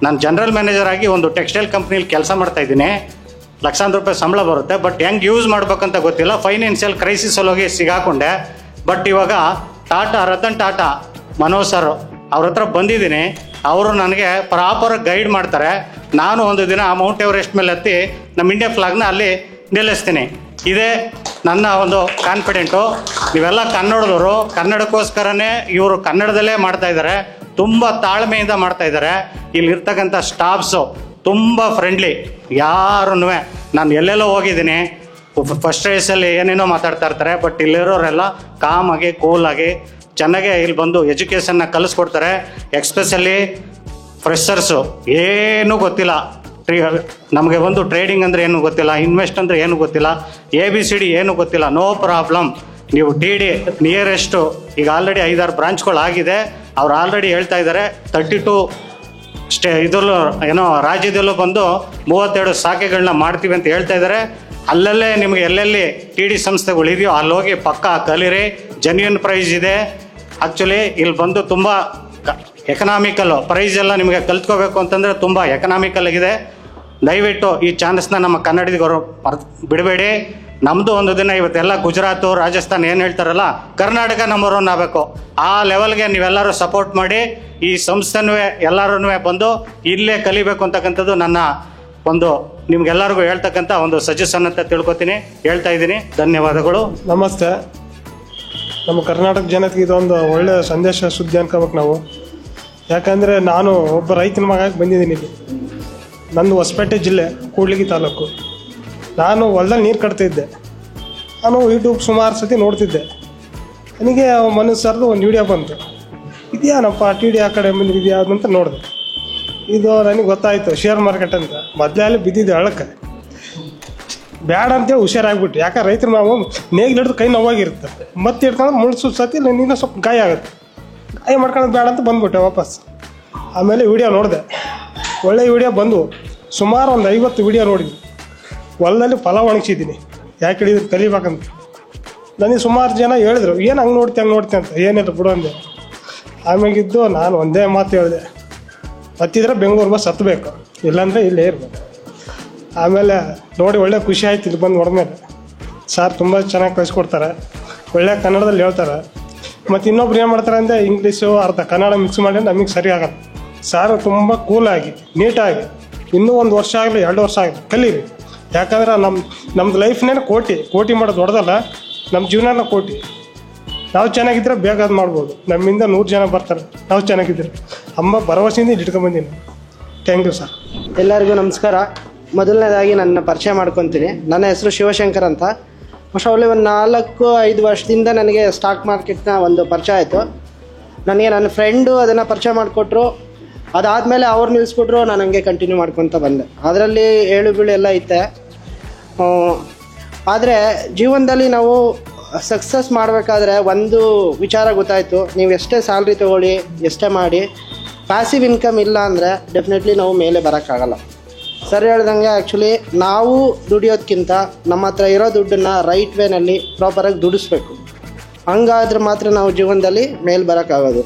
S2: ನಾನು ಜನರಲ್ ಮ್ಯಾನೇಜರ್ ಆಗಿ ಒಂದು ಟೆಕ್ಸ್ಟೈಲ್ ಕಂಪ್ನಿಲಿ ಕೆಲಸ ಮಾಡ್ತಾಯಿದ್ದೀನಿ, ಲಕ್ಷಾಂತರ ರೂಪಾಯಿ ಸಂಬಳ ಬರುತ್ತೆ. ಬಟ್ ಹೆಂಗೆ ಯೂಸ್ ಮಾಡ್ಬೇಕಂತ ಗೊತ್ತಿಲ್ಲ, ಫೈನಾನ್ಷಿಯಲ್ ಕ್ರೈಸಿಸಲ್ಲಿ ಹೋಗಿ ಸಿಗಾಕೊಂಡೆ. ಬಟ್ ಇವಾಗ ರತನ್ ಟಾಟಾ ಮನೋಜ್ ಸರ್ ಅವ್ರ ಹತ್ರ ಬಂದಿದ್ದೀನಿ. ಅವರು ನನಗೆ ಪ್ರಾಪರ್ ಗೈಡ್ ಮಾಡ್ತಾರೆ. ನಾನು ಒಂದು ದಿನ ಮೌಂಟ್ ಎವರೆಸ್ಟ್ ಮೇಲೆ ಹತ್ತಿ ನಮ್ಮ ಇಂಡಿಯಾ ಫ್ಲಾಗ್ನ ಅಲ್ಲಿ ನಿಲ್ಲಿಸ್ತೀನಿ. ಇದೇ ನನ್ನ ಒಂದು ಕಾನ್ಫಿಡೆಂಟು. ನೀವೆಲ್ಲ ಕನ್ನಡದವರು, ಕನ್ನಡಕ್ಕೋಸ್ಕರನೇ ಇವರು ಕನ್ನಡದಲ್ಲೇ ಮಾಡ್ತಾಯಿದ್ದಾರೆ, ತುಂಬ ತಾಳ್ಮೆಯಿಂದ ಮಾಡ್ತಾಯಿದ್ದಾರೆ. ಇಲ್ಲಿರ್ತಕ್ಕಂಥ ಸ್ಟಾಫ್ಸು ತುಂಬ ಫ್ರೆಂಡ್ಲಿ. ಯಾರೂ ನಾನು ಎಲ್ಲೆಲ್ಲೋ ಹೋಗಿದ್ದೀನಿ, ಫಸ್ಟ್ ರೇಸಲ್ಲಿ ಏನೇನೋ ಮಾತಾಡ್ತಾ ಇರ್ತಾರೆ, ಬಟ್ ಇಲ್ಲಿರೋರೆಲ್ಲ ಕಾಮಾಗಿ ಕೂಲಾಗಿ ಚೆನ್ನಾಗೆ ಇಲ್ಲಿ ಬಂದು ಎಜುಕೇಷನ್ನ ಕಲಿಸ್ಕೊಡ್ತಾರೆ. ಎಕ್ಸ್ಪೆಷಲಿ ಫ್ರೆಷರ್ಸು ಏನೂ ಗೊತ್ತಿಲ್ಲ, ನಮಗೆ ಬಂದು ಟ್ರೇಡಿಂಗ್ ಅಂದರೆ ಏನು ಗೊತ್ತಿಲ್ಲ, ಇನ್ವೆಸ್ಟ್ ಅಂದರೆ ಏನು ಗೊತ್ತಿಲ್ಲ, ABCD ಏನು ಗೊತ್ತಿಲ್ಲ, ನೋ ಪ್ರಾಬ್ಲಮ್. ನೀವು TD ನಿಯರೆಸ್ಟು ಈಗ ಆಲ್ರೆಡಿ 5-6 ಬ್ರಾಂಚ್ಗಳು ಆಗಿದೆ. ಅವ್ರು ಆಲ್ರೆಡಿ ಹೇಳ್ತಾ ಇದ್ದಾರೆ 32 ಇದರಲ್ಲೂ ಏನೋ ರಾಜ್ಯದಲ್ಲೂ ಬಂದು 32 ಶಾಖೆಗಳನ್ನ ಮಾಡ್ತೀವಿ ಅಂತ ಹೇಳ್ತಾ ಇದ್ದಾರೆ. ಅಲ್ಲಲ್ಲೇ ನಿಮಗೆ ಎಲ್ಲೆಲ್ಲಿ TD ಸಂಸ್ಥೆಗಳು ಇದೆಯೋ ಅಲ್ಲಿ ಹೋಗಿ ಪಕ್ಕ ಕಲೀರಿ. ಜೆನ್ಯೂನ್ ಪ್ರೈಸ್ ಇದೆ. ಆ್ಯಕ್ಚುಲಿ ಇಲ್ಲಿ ಬಂದು ತುಂಬ ಎಕನಾಮಿಕಲ್ಲು ಪ್ರೈಸ್ ಎಲ್ಲ ನಿಮಗೆ ಕಲ್ತ್ಕೋಬೇಕು ಅಂತಂದರೆ ತುಂಬ ಎಕನಾಮಿಕಲ್ ಆಗಿದೆ. ದಯವಿಟ್ಟು ಈ ಚಾನ್ಸ್ನ ನಮ್ಮ ಕನ್ನಡಿಗರು ಬಿಡಬೇಡಿ. ನಮ್ಮದು ಒಂದು ದಿನ ಇವತ್ತೆಲ್ಲ ಗುಜರಾತು ರಾಜಸ್ಥಾನ್ ಏನು ಹೇಳ್ತಾರಲ್ಲ, ಕರ್ನಾಟಕ ನಂಬರ್ 1 ಆಗಬೇಕು. ಆ ಲೆವೆಲ್ಗೆ ನೀವೆಲ್ಲರೂ ಸಪೋರ್ಟ್ ಮಾಡಿ ಈ ಸಂಸ್ಥೆನೂ ಎಲ್ಲರೂ ಬಂದು ಇಲ್ಲೇ ಕಲಿಬೇಕು ಅಂತಕ್ಕಂಥದ್ದು ನನ್ನ ಒಂದು ನಿಮ್ಗೆಲ್ಲರಿಗೂ ಹೇಳ್ತಕ್ಕಂಥ ಒಂದು ಸಜೆಷನ್ ಅಂತ ತಿಳ್ಕೊತೀನಿ, ಹೇಳ್ತಾ ಇದ್ದೀನಿ. ಧನ್ಯವಾದಗಳು.
S3: ನಮಸ್ತೆ. ನಮ್ಮ ಕರ್ನಾಟಕ ಜನತೆಗೆ ಇದೊಂದು ಒಳ್ಳೆಯ ಸಂದೇಶ, ಸುದ್ದಿ ಅನ್ಕೋಬೇಕು ನಾವು. ಯಾಕಂದರೆ ನಾನು ಒಬ್ಬ ರೈತನ ಮಗಾಗಿ ಬಂದಿದ್ದೀನಿ ಇಲ್ಲಿ. ನಂದು ಹೊಸಪೇಟೆ ಜಿಲ್ಲೆ, ಕೂಡ್ಲಿಗಿ ತಾಲೂಕು. ನಾನು ಹೊಲದಲ್ಲಿ ನೀರು ಕಟ್ತಿದ್ದೆ. ನಾನು ಯೂಟ್ಯೂಬ್ ಸುಮಾರು ಸತಿ ನೋಡ್ತಿದ್ದೆ. ನನಗೆ ಮನಸ್ಸರ್ದು ಒಂದು ವಿಡಿಯೋ ಬಂತು, ಇದ್ಯಾನಪ್ಪ TD ಅಕಾಡೆಮಿ ಇದೆಯಾ ಅಂತ ನೋಡಿದೆ. ಇದು ನನಗೆ ಗೊತ್ತಾಯಿತು, ಶೇರ್ ಮಾರ್ಕೆಟ್ ಅಂತ. ಮೊದಲೇ ಅಲ್ಲಿ ಬಿದ್ದಿದ್ದೆ ಹಳಕ್ಕೆ, ಬ್ಯಾಡ ಅಂತೇಳಿ ಹುಷಾರಾಗ್ಬಿಟ್ಟು. ಯಾಕೆ ರೈತರು ನಾವು ನೇಗಿಲು ಹಿಡಿದು ಕೈ ನೋವಾಗಿರುತ್ತೆ, ಮತ್ತೆ ಹಿಡ್ಕೊಂಡು ಮುಳ್ಸು ಸತಿ ನೀನು ಸ್ವಲ್ಪ ಗಾಯ ಆಗುತ್ತೆ. ಗಾಯ ಮಾಡ್ಕೊಳ್ಳೋದು ಬೇಡ ಅಂತ ಬಂದ್ಬಿಟ್ಟೆ ವಾಪಸ್. ಆಮೇಲೆ ವಿಡಿಯೋ ನೋಡಿದೆ, ಒಳ್ಳೆ ವಿಡಿಯೋ ಬಂದು ಸುಮಾರು ಒಂದು 50 ವಿಡಿಯೋ ನೋಡಿದ್ವಿ. ಹೊಲದಲ್ಲಿ ಫಲ ಒಣಗಿಸಿದ್ದೀನಿ, ಯಾಕೆ ಹಿಡಿದ್ರೆ ಕಲಿಬೇಕಂತ. ನನಗೆ ಸುಮಾರು ಜನ ಹೇಳಿದ್ರು, ಏನು ಹಂಗೆ ನೋಡ್ತಿ ಅಂತ. ಏನಿಲ್ಲ ಬಿಡು ಅಂದೆ. ಆಮೇಗಿದ್ದು ನಾನು ಒಂದೇ ಮಾತು ಹೇಳಿದೆ, ಹತ್ತಿದ್ರೆ ಬೆಂಗಳೂರು ಬಸ್ ಹತ್ತಬೇಕು, ಇಲ್ಲಾಂದರೆ ಇಲ್ಲೇ ಇರ್ಬೇಕು. ಆಮೇಲೆ ನೋಡಿ ಒಳ್ಳೆ ಖುಷಿ ಆಯ್ತು ಇಲ್ಲಿ ಬಂದು ಹೊಡೆದ್ಮೇಲೆ. ಸಾರ್ ತುಂಬ ಚೆನ್ನಾಗಿ ಕಳಿಸ್ಕೊಡ್ತಾರೆ, ಒಳ್ಳೆ ಕನ್ನಡದಲ್ಲಿ ಹೇಳ್ತಾರೆ. ಮತ್ತು ಇನ್ನೊಬ್ರು ಏನು ಮಾಡ್ತಾರೆ ಅಂದರೆ ಇಂಗ್ಲೀಷು ಅರ್ಧ ಕನ್ನಡ ಮಿಕ್ಸ್ ಮಾಡಿ ನಮಗೆ ಸರಿ ಆಗಲ್ಲ. ಸಾರು ತುಂಬ ಕೂಲಾಗಿ ನೀಟಾಗಿ ಇನ್ನೂ 1 ವರ್ಷ ಆಗಲಿ 2 ವರ್ಷ ಆಗಲಿ ಕಲೀರಿ. ಯಾಕಂದ್ರೆ ನಮ್ಮದು ಲೈಫ್ನೇ ಕೋಟಿ ಮಾಡೋದು ದೊಡ್ಡದಲ್ಲ, ನಮ್ಮ ಜೀವನನ ಕೋಟಿ. ನಾವು ಚೆನ್ನಾಗಿದ್ದರೆ ಬೇಗ ಅದು ಮಾಡ್ಬೋದು. ನಮ್ಮಿಂದ 100 ಜನ ಬರ್ತಾರೆ ನಾವು ಚೆನ್ನಾಗಿದ್ದರೆ. ಅಮ್ಮ ಭರವಸೆಯಿಂದ ಇಲ್ಲಿ ಇಟ್ಕೊಂಡ್ಬಂದೀನಿ. Thank you sir.
S6: ಎಲ್ಲರಿಗೂ ನಮಸ್ಕಾರ. ಮೊದಲನೇದಾಗಿ ನನ್ನ ಪರಿಚಯ ಮಾಡ್ಕೊತೀನಿ. ನನ್ನ ಹೆಸರು ಶಿವಶಂಕರ್ ಅಂತ. ಮೋಸ್ಟ್ಲಿ ಒಂದು 4-5 ವರ್ಷದಿಂದ ನನಗೆ ಸ್ಟಾಕ್ ಮಾರ್ಕೆಟ್ನ ಒಂದು ಪರಿಚಯ ಆಯಿತು. ನನಗೆ ನನ್ನ ಫ್ರೆಂಡು ಅದನ್ನು ಪರಿಚಯ ಮಾಡಿಕೊಟ್ರು. ಅದಾದಮೇಲೆ ಅವ್ರು ನಿಲ್ಲಿಸ್ಬಿಟ್ರು, ನಾನು ಹಂಗೆ ಕಂಟಿನ್ಯೂ ಮಾಡ್ಕೊತ ಬಂದೆ. ಅದರಲ್ಲಿ ಏಳು ಬೀಳು ಎಲ್ಲ ಐತೆ. ಆದರೆ ಜೀವನದಲ್ಲಿ ನಾವು ಸಕ್ಸಸ್ ಮಾಡಬೇಕಾದ್ರೆ ಒಂದು ವಿಚಾರ ಗೊತ್ತಾಯಿತು, ನೀವು ಎಷ್ಟೇ ಸ್ಯಾಲ್ರಿ ತೊಗೊಳ್ಳಿ, ಎಷ್ಟೇ ಮಾಡಿ, ಪ್ಯಾಸಿವ್ ಇನ್ಕಮ್ ಇಲ್ಲ ಅಂದರೆ ಡೆಫಿನೆಟ್ಲಿ ನಾವು ಮೇಲೆ ಬರೋಕ್ಕಾಗಲ್ಲ. ಸರ್ ಹೇಳ್ದಂಗೆ ಆ್ಯಕ್ಚುಲಿ ನಾವು ದುಡಿಯೋದಕ್ಕಿಂತ ನಮ್ಮ ಹತ್ರ ಇರೋ ದುಡ್ಡನ್ನು ರೈಟ್ ವೇನಲ್ಲಿ ಪ್ರಾಪರಾಗಿ ದುಡಿಸ್ಬೇಕು. ಹಂಗಾದ್ರೆ ಮಾತ್ರ ನಾವು ಜೀವನದಲ್ಲಿ ಮೇಲೆ ಬರೋಕ್ಕಾಗೋದು.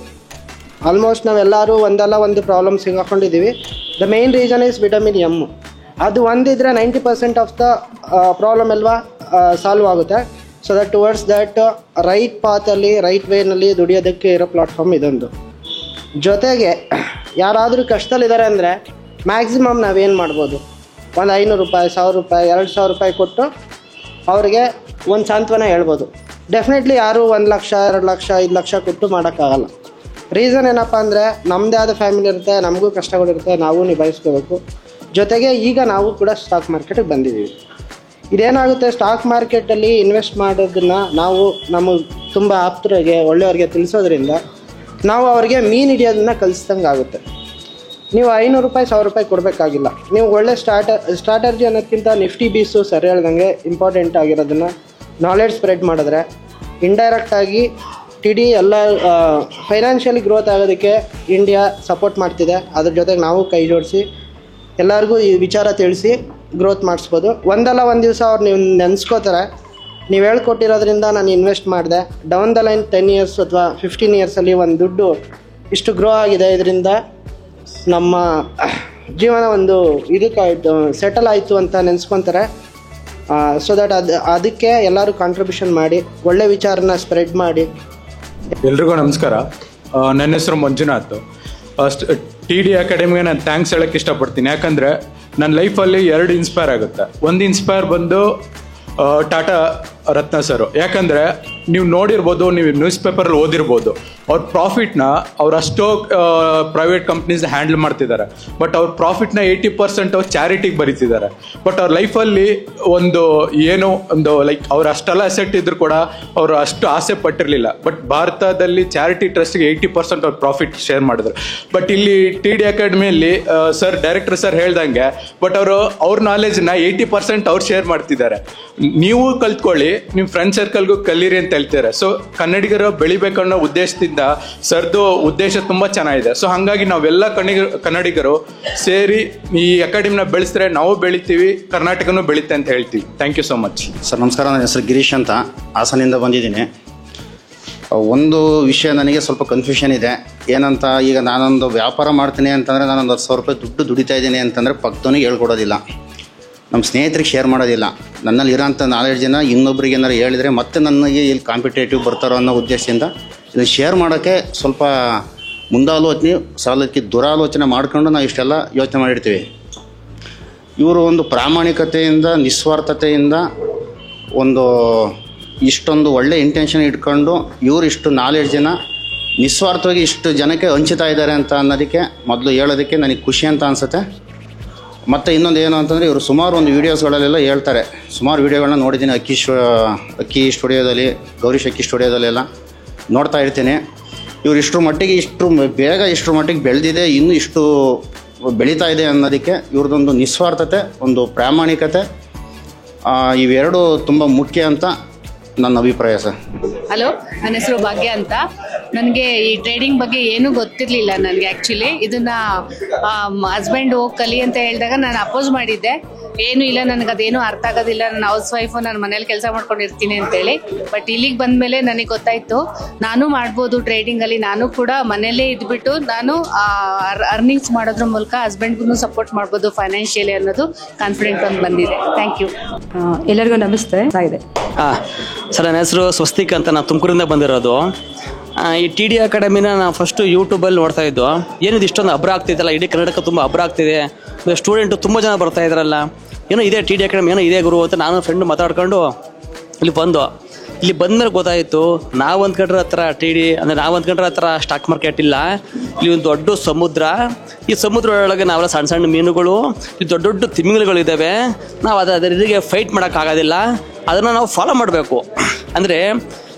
S6: ಆಲ್ಮೋಸ್ಟ್ ನಾವೆಲ್ಲರೂ ಒಂದಲ್ಲ ಒಂದು ಪ್ರಾಬ್ಲಮ್ ಸಿಗಾಕೊಂಡಿದ್ದೀವಿ. The main reason is vitamin M. ಅದು ಒಂದಿದ್ರೆ 90% ಆಫ್ ದ ಪ್ರಾಬ್ಲಮ್ ಅಲ್ವಾ ಸಾಲ್ವ್ ಆಗುತ್ತೆ. So that towards that right ಪಾತಲ್ಲಿ ರೈಟ್ ವೇನಲ್ಲಿ ದುಡಿಯೋದಕ್ಕೆ ಇರೋ ಪ್ಲಾಟ್ಫಾರ್ಮ್ ಇದೊಂದು. ಜೊತೆಗೆ ಯಾರಾದರೂ ಕಷ್ಟದಲ್ಲಿದ್ದಾರೆ ಅಂದರೆ ಮ್ಯಾಕ್ಸಿಮಮ್ ನಾವೇನು ಮಾಡ್ಬೋದು, ಒಂದು 500 ರೂಪಾಯಿ, 1000 ರೂಪಾಯಿ, 2000 ರೂಪಾಯಿ ಕೊಟ್ಟು ಅವ್ರಿಗೆ ಒಂದು ಸಾಂತ್ವನ ಹೇಳ್ಬೋದು. ಡೆಫಿನೆಟ್ಲಿ ಯಾರೂ 1 ಲಕ್ಷ, 2 ಲಕ್ಷ, 5 ಲಕ್ಷ ಕೊಟ್ಟು ಮಾಡೋಕ್ಕಾಗಲ್ಲ. ರೀಸನ್ ಏನಪ್ಪ ಅಂದರೆ ನಮ್ಮದೇ ಆದ ಫ್ಯಾಮಿಲಿ ಇರುತ್ತೆ, ನಮಗೂ ಕಷ್ಟಗಳಿರುತ್ತೆ, ನಾವು ನಿಭಾಯಿಸ್ಕೋಬೇಕು. ಜೊತೆಗೆ ಈಗ ನಾವು ಕೂಡ ಸ್ಟಾಕ್ ಮಾರ್ಕೆಟಿಗೆ ಬಂದಿದ್ದೀವಿ. ಇದೇನಾಗುತ್ತೆ, ಸ್ಟಾಕ್ ಮಾರ್ಕೆಟಲ್ಲಿ ಇನ್ವೆಸ್ಟ್ ಮಾಡೋದನ್ನು ನಾವು ನಮಗೆ ತುಂಬ ಆಪ್ತರಿಗೆ, ಒಳ್ಳೆಯವ್ರಿಗೆ ತಿಳಿಸೋದ್ರಿಂದ ನಾವು ಅವ್ರಿಗೆ ಮೀನು ಹಿಡಿಯೋದನ್ನು ಕಲಿಸ್ದಂಗೆ ಆಗುತ್ತೆ. ನೀವು 500 ರೂಪಾಯಿ, 1000 ರೂಪಾಯಿ ಕೊಡಬೇಕಾಗಿಲ್ಲ. ನೀವು ಒಳ್ಳೆ ಸ್ಟ್ರಾಟರ್ಜಿ ಅನ್ನೋದಕ್ಕಿಂತ ನಿಫ್ಟಿ ಬೀಸು ಸರಿ ಹೇಳ್ದಂಗೆ ಇಂಪಾರ್ಟೆಂಟ್ ಆಗಿರೋದನ್ನು ನಾಲೆಡ್ಜ್ ಸ್ಪ್ರೆಡ್ ಮಾಡಿದ್ರೆ ಇಂಡೈರೆಕ್ಟಾಗಿ TD ಎಲ್ಲ ಫೈನಾನ್ಷಿಯಲಿ ಗ್ರೋತ್ ಆಗೋದಕ್ಕೆ ಇಂಡಿಯಾ ಸಪೋರ್ಟ್ ಮಾಡ್ತಿದೆ. ಅದ್ರ ಜೊತೆಗೆ ನಾವು ಕೈ ಜೋಡಿಸಿ ಎಲ್ಲರಿಗೂ ಈ ವಿಚಾರ ತಿಳಿಸಿ ಗ್ರೋತ್ ಮಾಡಿಸ್ಬೋದು. ಒಂದಲ್ಲ ಒಂದು ದಿವಸ ಅವ್ರು ನೀವು ನೆನೆಸ್ಕೋತಾರೆ, ನೀವು ಹೇಳ್ಕೊಟ್ಟಿರೋದ್ರಿಂದ ನಾನು ಇನ್ವೆಸ್ಟ್ ಮಾಡಿದೆ, ಡೌನ್ ದ ಲೈನ್ 10 ಇಯರ್ಸ್ ಅಥವಾ 15 ಇಯರ್ಸಲ್ಲಿ ಒಂದು ದುಡ್ಡು ಇಷ್ಟು ಗ್ರೋ ಆಗಿದೆ, ಇದರಿಂದ ನಮ್ಮ ಜೀವನ ಒಂದು ಇದಕ್ಕಾಯಿತು, ಸೆಟಲ್ ಆಯಿತು ಅಂತ ನೆನೆಸ್ಕೊತಾರೆ. ಸೊ ದಟ್ ಅದಕ್ಕೆ ಎಲ್ಲರೂ ಕಾಂಟ್ರಿಬ್ಯೂಷನ್ ಮಾಡಿ ಒಳ್ಳೆ ವಿಚಾರನ ಸ್ಪ್ರೆಡ್ ಮಾಡಿ.
S4: ಎಲ್ರಿಗೂ ನಮಸ್ಕಾರ. ನನ್ನ ಹೆಸರು ಮಂಜುನಾಥ್. TD ಅಕಾಡೆಮಿಗೆ ನಾನು ಥ್ಯಾಂಕ್ಸ್ ಹೇಳೋಕ್ಕೆ ಇಷ್ಟಪಡ್ತೀನಿ. ಯಾಕಂದರೆ ನನ್ನ ಲೈಫಲ್ಲಿ 2 ಇನ್ಸ್ಪೈರ್ ಆಗುತ್ತೆ. ಒಂದು ಇನ್ಸ್ಪೈರ್ ಬಂದು ಟಾಟಾ ರತ್ನ ಸರು. ಯಾಕಂದರೆ ನೀವು ನೋಡಿರ್ಬೋದು, ನೀವು ನ್ಯೂಸ್ ಪೇಪರಲ್ಲಿ ಓದಿರ್ಬೋದು, ಅವ್ರ ಪ್ರಾಫಿಟ್ನ ಅವ್ರು ಅಷ್ಟೋ ಪ್ರೈವೇಟ್ ಕಂಪ್ನೀಸ್ ಹ್ಯಾಂಡಲ್ ಮಾಡ್ತಿದ್ದಾರೆ. ಬಟ್ ಅವ್ರ ಪ್ರಾಫಿಟ್ನ 80% ಅವ್ರು ಚಾರಿಟಿಗೆ ಬರೀತಿದ್ದಾರೆ. ಬಟ್ ಅವ್ರ ಲೈಫಲ್ಲಿ ಒಂದು ಏನೋ ಒಂದು ಲೈಕ್ ಅವ್ರು ಅಷ್ಟೆಲ್ಲ ಅಸೆಟ್ ಇದ್ರು ಕೂಡ ಅವರು ಅಷ್ಟು ಆಸೆ ಪಟ್ಟಿರಲಿಲ್ಲ. ಬಟ್ ಭಾರತದಲ್ಲಿ ಚಾರಿಟಿ ಟ್ರಸ್ಟ್ಗೆ 80% ಅವ್ರ ಪ್ರಾಫಿಟ್ ಶೇರ್ ಮಾಡಿದ್ರು. ಬಟ್ ಇಲ್ಲಿ TD ಅಕಾಡೆಮಿಯಲ್ಲಿ ಡೈರೆಕ್ಟರ್ ಸರ್ ಹೇಳ್ದಂಗೆ, ಬಟ್ ಅವ್ರ ನಾಲೆಜ್ನ 80% ಅವ್ರು ಶೇರ್ ಮಾಡ್ತಿದ್ದಾರೆ. ನೀವು ಕಲ್ತ್ಕೊಳ್ಳಿ, ನಿಮ್ಮ ಫ್ರೆಂಡ್ ಸರ್ಕಲ್ಗೂ ಕಲೀರಿ ಅಂತ ಹೇಳ್ತಾರೆ. ಸೊ ಕನ್ನಡಿಗರು ಬೆಳಿಬೇಕನ್ನೋ ಉದ್ದೇಶದಿಂದ ಸರ್ದು ಉದ್ದೇಶ ತುಂಬ ಚೆನ್ನಾಗಿದೆ. ಸೊ ಹಾಗಾಗಿ ನಾವೆಲ್ಲ ಕನ್ನಡಿಗರು ಸೇರಿ ಈ ಅಕಾಡೆಮಿನ ಬೆಳೆಸಿದ್ರೆ ನಾವು ಬೆಳಿತೀವಿ, ಕರ್ನಾಟಕನೂ ಬೆಳೀತೆ ಅಂತ ಹೇಳ್ತೀವಿ. Thank you so much.
S7: Sir ನಮಸ್ಕಾರ. ನನ್ನ ಹೆಸರು ಗಿರೀಶ್ ಅಂತ, ಹಾಸನಿಂದ ಬಂದಿದ್ದೀನಿ. ಒಂದು ವಿಷಯ ನನಗೆ ಸ್ವಲ್ಪ ಕನ್ಫ್ಯೂಷನ್ ಇದೆ. ಏನಂತ, ಈಗ ನಾನೊಂದು ವ್ಯಾಪಾರ ಮಾಡ್ತೀನಿ ಅಂತಂದರೆ ನಾನೊಂದು 10,000 ರೂಪಾಯಿ ದುಡ್ಡು ದುಡಿತಾ ಇದ್ದೀನಿ ಅಂತಂದರೆ ಪಕ್ಕದವನಿಗೆ ಹೇಳ್ಕೊಡೋದಿಲ್ಲ. ನಮ್ಮ ಸ್ನೇಹಿತರಿಗೆ ಶೇರ್ ಮಾಡೋದಿಲ್ಲ. ನನ್ನಲ್ಲಿ ಇರೋಂಥ ನಾಲೆಡ್ಜನ್ನು ಇನ್ನೊಬ್ರಿಗೆ ಏನಾರು ಹೇಳಿದರೆ ಮತ್ತೆ ನನಗೆ ಇಲ್ಲಿ ಕಾಂಪಿಟೇಟಿವ್ ಬರ್ತಾರೋ ಅನ್ನೋ ಉದ್ದೇಶದಿಂದ ಇದನ್ನು ಶೇರ್ ಮಾಡೋಕ್ಕೆ ಸ್ವಲ್ಪ ಮುಂದಾಲೋಚನೆ ಸಾಲಕ್ಕೆ ದುರಾಲೋಚನೆ ಮಾಡ್ಕೊಂಡು ನಾವು ಇಷ್ಟೆಲ್ಲ ಯೋಚನೆ ಮಾಡಿರ್ತೀವಿ. ಇವರು ಒಂದು ಪ್ರಾಮಾಣಿಕತೆಯಿಂದ ನಿಸ್ವಾರ್ಥತೆಯಿಂದ ಒಂದು ಇಷ್ಟೊಂದು ಒಳ್ಳೆ ಇಂಟೆನ್ಷನ್ ಇಟ್ಕೊಂಡು ಇವರು ಇಷ್ಟು ನಾಲೆಡ್ಜನ್ನು ನಿಸ್ವಾರ್ಥವಾಗಿ ಇಷ್ಟು ಜನಕ್ಕೆ ಹಂಚ್ತಾ ಇದ್ದಾರೆ ಅಂತ ಅನ್ನೋದಕ್ಕೆ ಮೊದಲು ಹೇಳೋದಕ್ಕೆ ನನಗೆ ಖುಷಿ ಅಂತ ಅನಿಸುತ್ತೆ. ಮತ್ತು ಇನ್ನೊಂದು ಏನು ಅಂತಂದರೆ ಇವರು ಸುಮಾರು ಒಂದು ವೀಡಿಯೋಸ್ಗಳಲ್ಲೆಲ್ಲ ಹೇಳ್ತಾರೆ. ಸುಮಾರು ವೀಡಿಯೋಗಳನ್ನ ನೋಡಿದ್ದೀನಿ. ಅಕ್ಕಿ ಸ್ಟುಡಿಯೋದಲ್ಲಿ, ಗೌರೀಶ್ ಅಕ್ಕಿ ಸ್ಟುಡಿಯೋದಲ್ಲೆಲ್ಲ ನೋಡ್ತಾ ಇರ್ತೀನಿ. ಇವರು ಇಷ್ಟರ ಮಟ್ಟಿಗೆ ಇಷ್ಟರ ಮಟ್ಟಿಗೆ ಬೆಳೆದಿದೆ, ಇನ್ನೂ ಇಷ್ಟು ಬೆಳೀತಾ ಇದೆ ಅನ್ನೋದಕ್ಕೆ ಇವ್ರದ್ದೊಂದು ನಿಸ್ವಾರ್ಥತೆ, ಒಂದು ಪ್ರಾಮಾಣಿಕತೆ, ಇವೆರಡು ತುಂಬ ಮುಖ್ಯ ಅಂತ ನನ್ನ ಅಭಿಪ್ರಾಯ ಸರ್.
S8: ಹಲೋ, ನನ್ನ ಹೆಸರು ಭಾಗ್ಯ ಅಂತ. ನನಗೆ ಈ ಟ್ರೇಡಿಂಗ್ ಬಗ್ಗೆ ಏನೂ ಗೊತ್ತಿರಲಿಲ್ಲ. ನನಗೆ ಆ್ಯಕ್ಚುಲಿ ಇದನ್ನು ಹಸ್ಬೆಂಡ್ ಹೋಗಿ ಕಲಿ ಅಂತ ಹೇಳಿದಾಗ ನಾನು ಅಪೋಸ್ ಮಾಡಿದ್ದೆ. ಏನೂ ಇಲ್ಲ, ನನಗೆ ಅದೇನೂ ಅರ್ಥ ಆಗೋದಿಲ್ಲ, ನಾನು ಹೌಸ್ ವೈಫು, ನಾನು ಮನೇಲಿ ಕೆಲಸ ಮಾಡ್ಕೊಂಡಿರ್ತೀನಿ ಅಂತೇಳಿ. ಬಟ್ ಇಲ್ಲಿಗೆ ಬಂದಮೇಲೆ ನನಗೆ ಗೊತ್ತಾಯಿತು ನಾನು ಮಾಡ್ಬೋದು ಟ್ರೇಡಿಂಗಲ್ಲಿ. ನಾನು ಕೂಡ ಮನೆಯಲ್ಲೇ ಇದ್ಬಿಟ್ಟು ನಾನು ಅರ್ನಿಂಗ್ಸ್ ಮಾಡೋದ್ರ ಮೂಲಕ ಹಸ್ಬೆಂಡ್ಗೂ ಸಪೋರ್ಟ್ ಮಾಡ್ಬೋದು ಫೈನಾನ್ಷಿಯಲಿ ಅನ್ನೋದು ಕಾನ್ಫಿಡೆಂಟ್ ಒಂದು ಬಂದಿದೆ. Thank you.
S9: ಎಲ್ಲರಿಗೂ ನಮಸ್ತೆ. ಇದೆ
S5: ಸರ್, ನನ್ನ ಹೆಸರು ಸ್ವಸ್ತಿಕ್ ಅಂತ. ನಾನು ತುಮಕೂರಿಂದ ಬಂದಿರೋದು. ಈ TD ಅಕಾಡೆಮಿನ ನಾವು ಫಸ್ಟು ಯೂಟ್ಯೂಬಲ್ಲಿ ನೋಡ್ತಾ ಇದ್ದು. ಏನಿದು ಇಷ್ಟೊಂದು ಅಬ್ರ ಆಗ್ತಿದ್ದಲ್ಲ, ಇಡೀ ಕರ್ನಾಟಕ ತುಂಬ ಅಬ್ರ ಆಗ್ತಿದೆ, ಸ್ಟೂಡೆಂಟು ತುಂಬ ಜನ ಬರ್ತಾ ಇದ್ರಲ್ಲ, ಏನೋ ಇದೆ TD ಅಕಾಡೆಮಿ, ಏನೋ ಇದೆ ಗುರು ಅಂತ ನಾನು ಫ್ರೆಂಡ್ ಮಾತಾಡ್ಕೊಂಡು ಇಲ್ಲಿ ಬಂದಮೇಲೆ ಗೊತ್ತಾಯಿತು. ನಾವು ಅಂದ್ಕೊಂಡ್ರೆ ಹತ್ರ TD ಅಂದರೆ ನಾವು ಅಂದ್ಕೊಂಡ್ರೆ ಹತ್ರ ಸ್ಟಾಕ್ ಮಾರ್ಕೆಟ್ ಇಲ್ಲ. ಇಲ್ಲಿ ಒಂದು ದೊಡ್ಡ ಸಮುದ್ರ, ಈ ಸಮುದ್ರ ಒಳಗೆ ನಾವೆಲ್ಲ ಸಣ್ಣ ಸಣ್ಣ ಮೀನುಗಳು, ಇಲ್ಲಿ ದೊಡ್ಡ ದೊಡ್ಡ ತಿಮಿಂಗಲಗಳಿದ್ದಾವೆ. ನಾವು ಅದರಿಗೆ ಫೈಟ್ ಮಾಡೋಕ್ಕಾಗೋದಿಲ್ಲ, ಅದನ್ನು ನಾವು ಫಾಲೋ ಮಾಡಬೇಕು. ಅಂದರೆ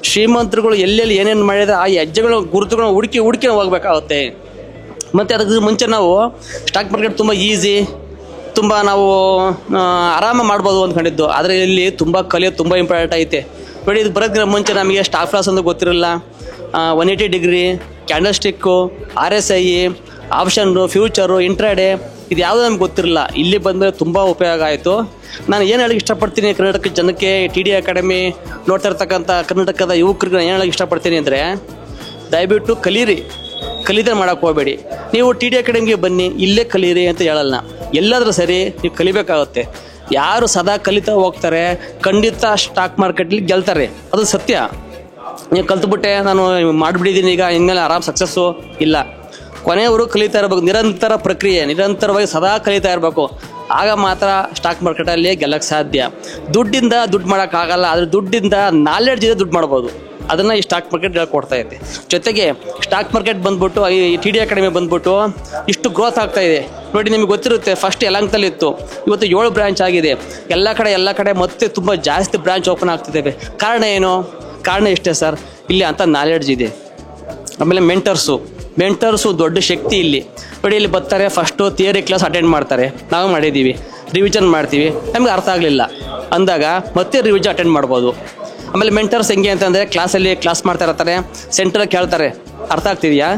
S5: ಶ್ರೀಮಂತರುಗಳು ಎಲ್ಲೆಲ್ಲಿ ಏನೇನು ಮಾಡಿದ್ರೆ ಆ ಹೆಜ್ಜೆಗಳು ಗುರುತುಗಳನ್ನ ಹುಡುಕಿ ಹೋಗ್ಬೇಕಾಗುತ್ತೆ. ಮತ್ತು ಅದಕ್ಕೆ ಮುಂಚೆ ನಾವು ಸ್ಟಾಕ್ ಮಾರ್ಕೆಟ್ ತುಂಬ ಈಸಿ, ತುಂಬ ನಾವು ಆರಾಮ ಮಾಡ್ಬೋದು ಅಂದ್ಕೊಂಡಿದ್ದು. ಆದರೆ ಇಲ್ಲಿ ತುಂಬ ಕಲಿಯೋದು ತುಂಬ ಇಂಪಾರ್ಟೆಂಟ್ ಐತೆ. ನೋಡಿ, ಇದು ಬರೋದಕ್ಕಿಂತ ಮುಂಚೆ ನಮಗೆ ಸ್ಟಾಕ್ ಲಾಸ್ ಅಂತ ಗೊತ್ತಿರಲಿಲ್ಲ. 180 degree, candle stick, RSI, option, future, intraday, ಇದು ಯಾವುದೂ ನಮ್ಗೆ ಗೊತ್ತಿರಲಿಲ್ಲ. ಇಲ್ಲಿ ಬಂದಮೇಲೆ ತುಂಬ ಉಪಯೋಗ ಆಯಿತು. ನಾನು ಏನು ಹೇಳಕ್ಕೆ ಇಷ್ಟಪಡ್ತೀನಿ ಕರ್ನಾಟಕ ಜನಕ್ಕೆ, TD ಅಕಾಡೆಮಿ ನೋಡ್ತಾ ಇರ್ತಕ್ಕಂಥ ಕರ್ನಾಟಕದ ಯುವಕರಿಗೆ ಏನು ಹೇಳಕ್ಕೆ ಇಷ್ಟಪಡ್ತೀನಿ ಅಂದರೆ, ದಯವಿಟ್ಟು ಕಲಿದೇ ಮಾಡೋಕ್ಕೆ ಹೋಗಬೇಡಿ. ನೀವು TD ಅಕಾಡೆಮಿಗೆ ಬನ್ನಿ, ಇಲ್ಲೇ ಕಲೀರಿ ಅಂತ ಹೇಳಲ್ಲ. ಎಲ್ಲಾದರೂ ಸರಿ ನೀವು ಕಲಿಬೇಕಾಗುತ್ತೆ. ಯಾರು ಸದಾ ಕಲಿತಾ ಹೋಗ್ತಾರೆ ಖಂಡಿತ ಸ್ಟಾಕ್ ಮಾರ್ಕೆಟ್ಲಿ ಗೆಲ್ತಾರೆ, ಅದು ಸತ್ಯ. ನೀವು ಕಲ್ತ್ಬಿಟ್ಟೆ ನಾನು ಮಾಡಿಬಿಟ್ಟಿದ್ದೀನಿ ಈಗ ಇನ್ಮೇಲೆ ಆರಾಮ್ ಸಕ್ಸಸ್ಸು ಇಲ್ಲ. ಕೊನೆಯವರು ಕಲಿತಾ ಇರಬೇಕು. ನಿರಂತರ ಪ್ರಕ್ರಿಯೆ, ನಿರಂತರವಾಗಿ ಸದಾ ಕಲಿತಾ ಇರಬೇಕು. ಆಗ ಮಾತ್ರ ಸ್ಟಾಕ್ ಮಾರ್ಕೆಟಲ್ಲಿ ಗೆಲ್ಲಕ್ಕೆ ಸಾಧ್ಯ. ದುಡ್ಡಿಂದ ದುಡ್ಡು ಮಾಡೋಕ್ಕಾಗಲ್ಲ, ಆದರೆ ದುಡ್ಡಿಂದ ನಾಲೆಡ್ಜ್ ಇದೆ ದುಡ್ಡು ಮಾಡ್ಬೋದು. ಅದನ್ನು ಈ ಸ್ಟಾಕ್ ಮಾರ್ಕೆಟ್ ಹೇಳ್ಕೊಡ್ತಾ ಇದೆ. ಜೊತೆಗೆ ಸ್ಟಾಕ್ ಮಾರ್ಕೆಟ್ ಬಂದ್ಬಿಟ್ಟು ಈ TD ಅಕಾಡೆಮಿ ಬಂದ್ಬಿಟ್ಟು ಇಷ್ಟು ಗ್ರೋತ್ ಆಗ್ತಾ ಇದೆ. ನೋಡಿ, ನಿಮಗೆ ಗೊತ್ತಿರುತ್ತೆ, ಫಸ್ಟ್ ಯಲಹಂಕದಲ್ಲಿ ಇತ್ತು, ಇವತ್ತು 7 ಬ್ರಾಂಚ್ ಆಗಿದೆ. ಎಲ್ಲ ಕಡೆ ಮತ್ತೆ ತುಂಬ ಜಾಸ್ತಿ ಬ್ರಾಂಚ್ ಓಪನ್ ಆಗ್ತಿದ್ದೇವೆ. ಕಾರಣ ಏನು? ಕಾರಣ ಇಷ್ಟೇ ಸರ್, ಇಲ್ಲಿ ಅಂತ ನಾಲೆಡ್ಜ್ ಇದೆ. ಆಮೇಲೆ ಮೆಂಟರ್ಸು ದೊಡ್ಡ ಶಕ್ತಿ ಇಲ್ಲಿ. ನೋಡಿ, ಇಲ್ಲಿ ಬರ್ತಾರೆ, ಫಸ್ಟು ಥಿಯರಿ ಕ್ಲಾಸ್ ಅಟೆಂಡ್ ಮಾಡ್ತಾರೆ, ನಾವು ಮಾಡಿದ್ದೀವಿ, ರಿವಿಷನ್ ಮಾಡ್ತೀವಿ, ನಮಗೆ ಅರ್ಥ ಆಗಲಿಲ್ಲ ಅಂದಾಗ ಮತ್ತೆ ರಿವಿಷನ್ ಅಟೆಂಡ್ ಮಾಡ್ಬೋದು. ಆಮೇಲೆ ಮೆಂಟರ್ಸ್ ಹೆಂಗೆ ಅಂತಂದರೆ, ಕ್ಲಾಸ್ ಮಾಡ್ತಾ ಇರ್ತಾರೆ, ಸೆಂಟ್ರಲ್ಲಿ ಕೇಳ್ತಾರೆ, ಅರ್ಥ ಆಗ್ತಿದೆಯಾ?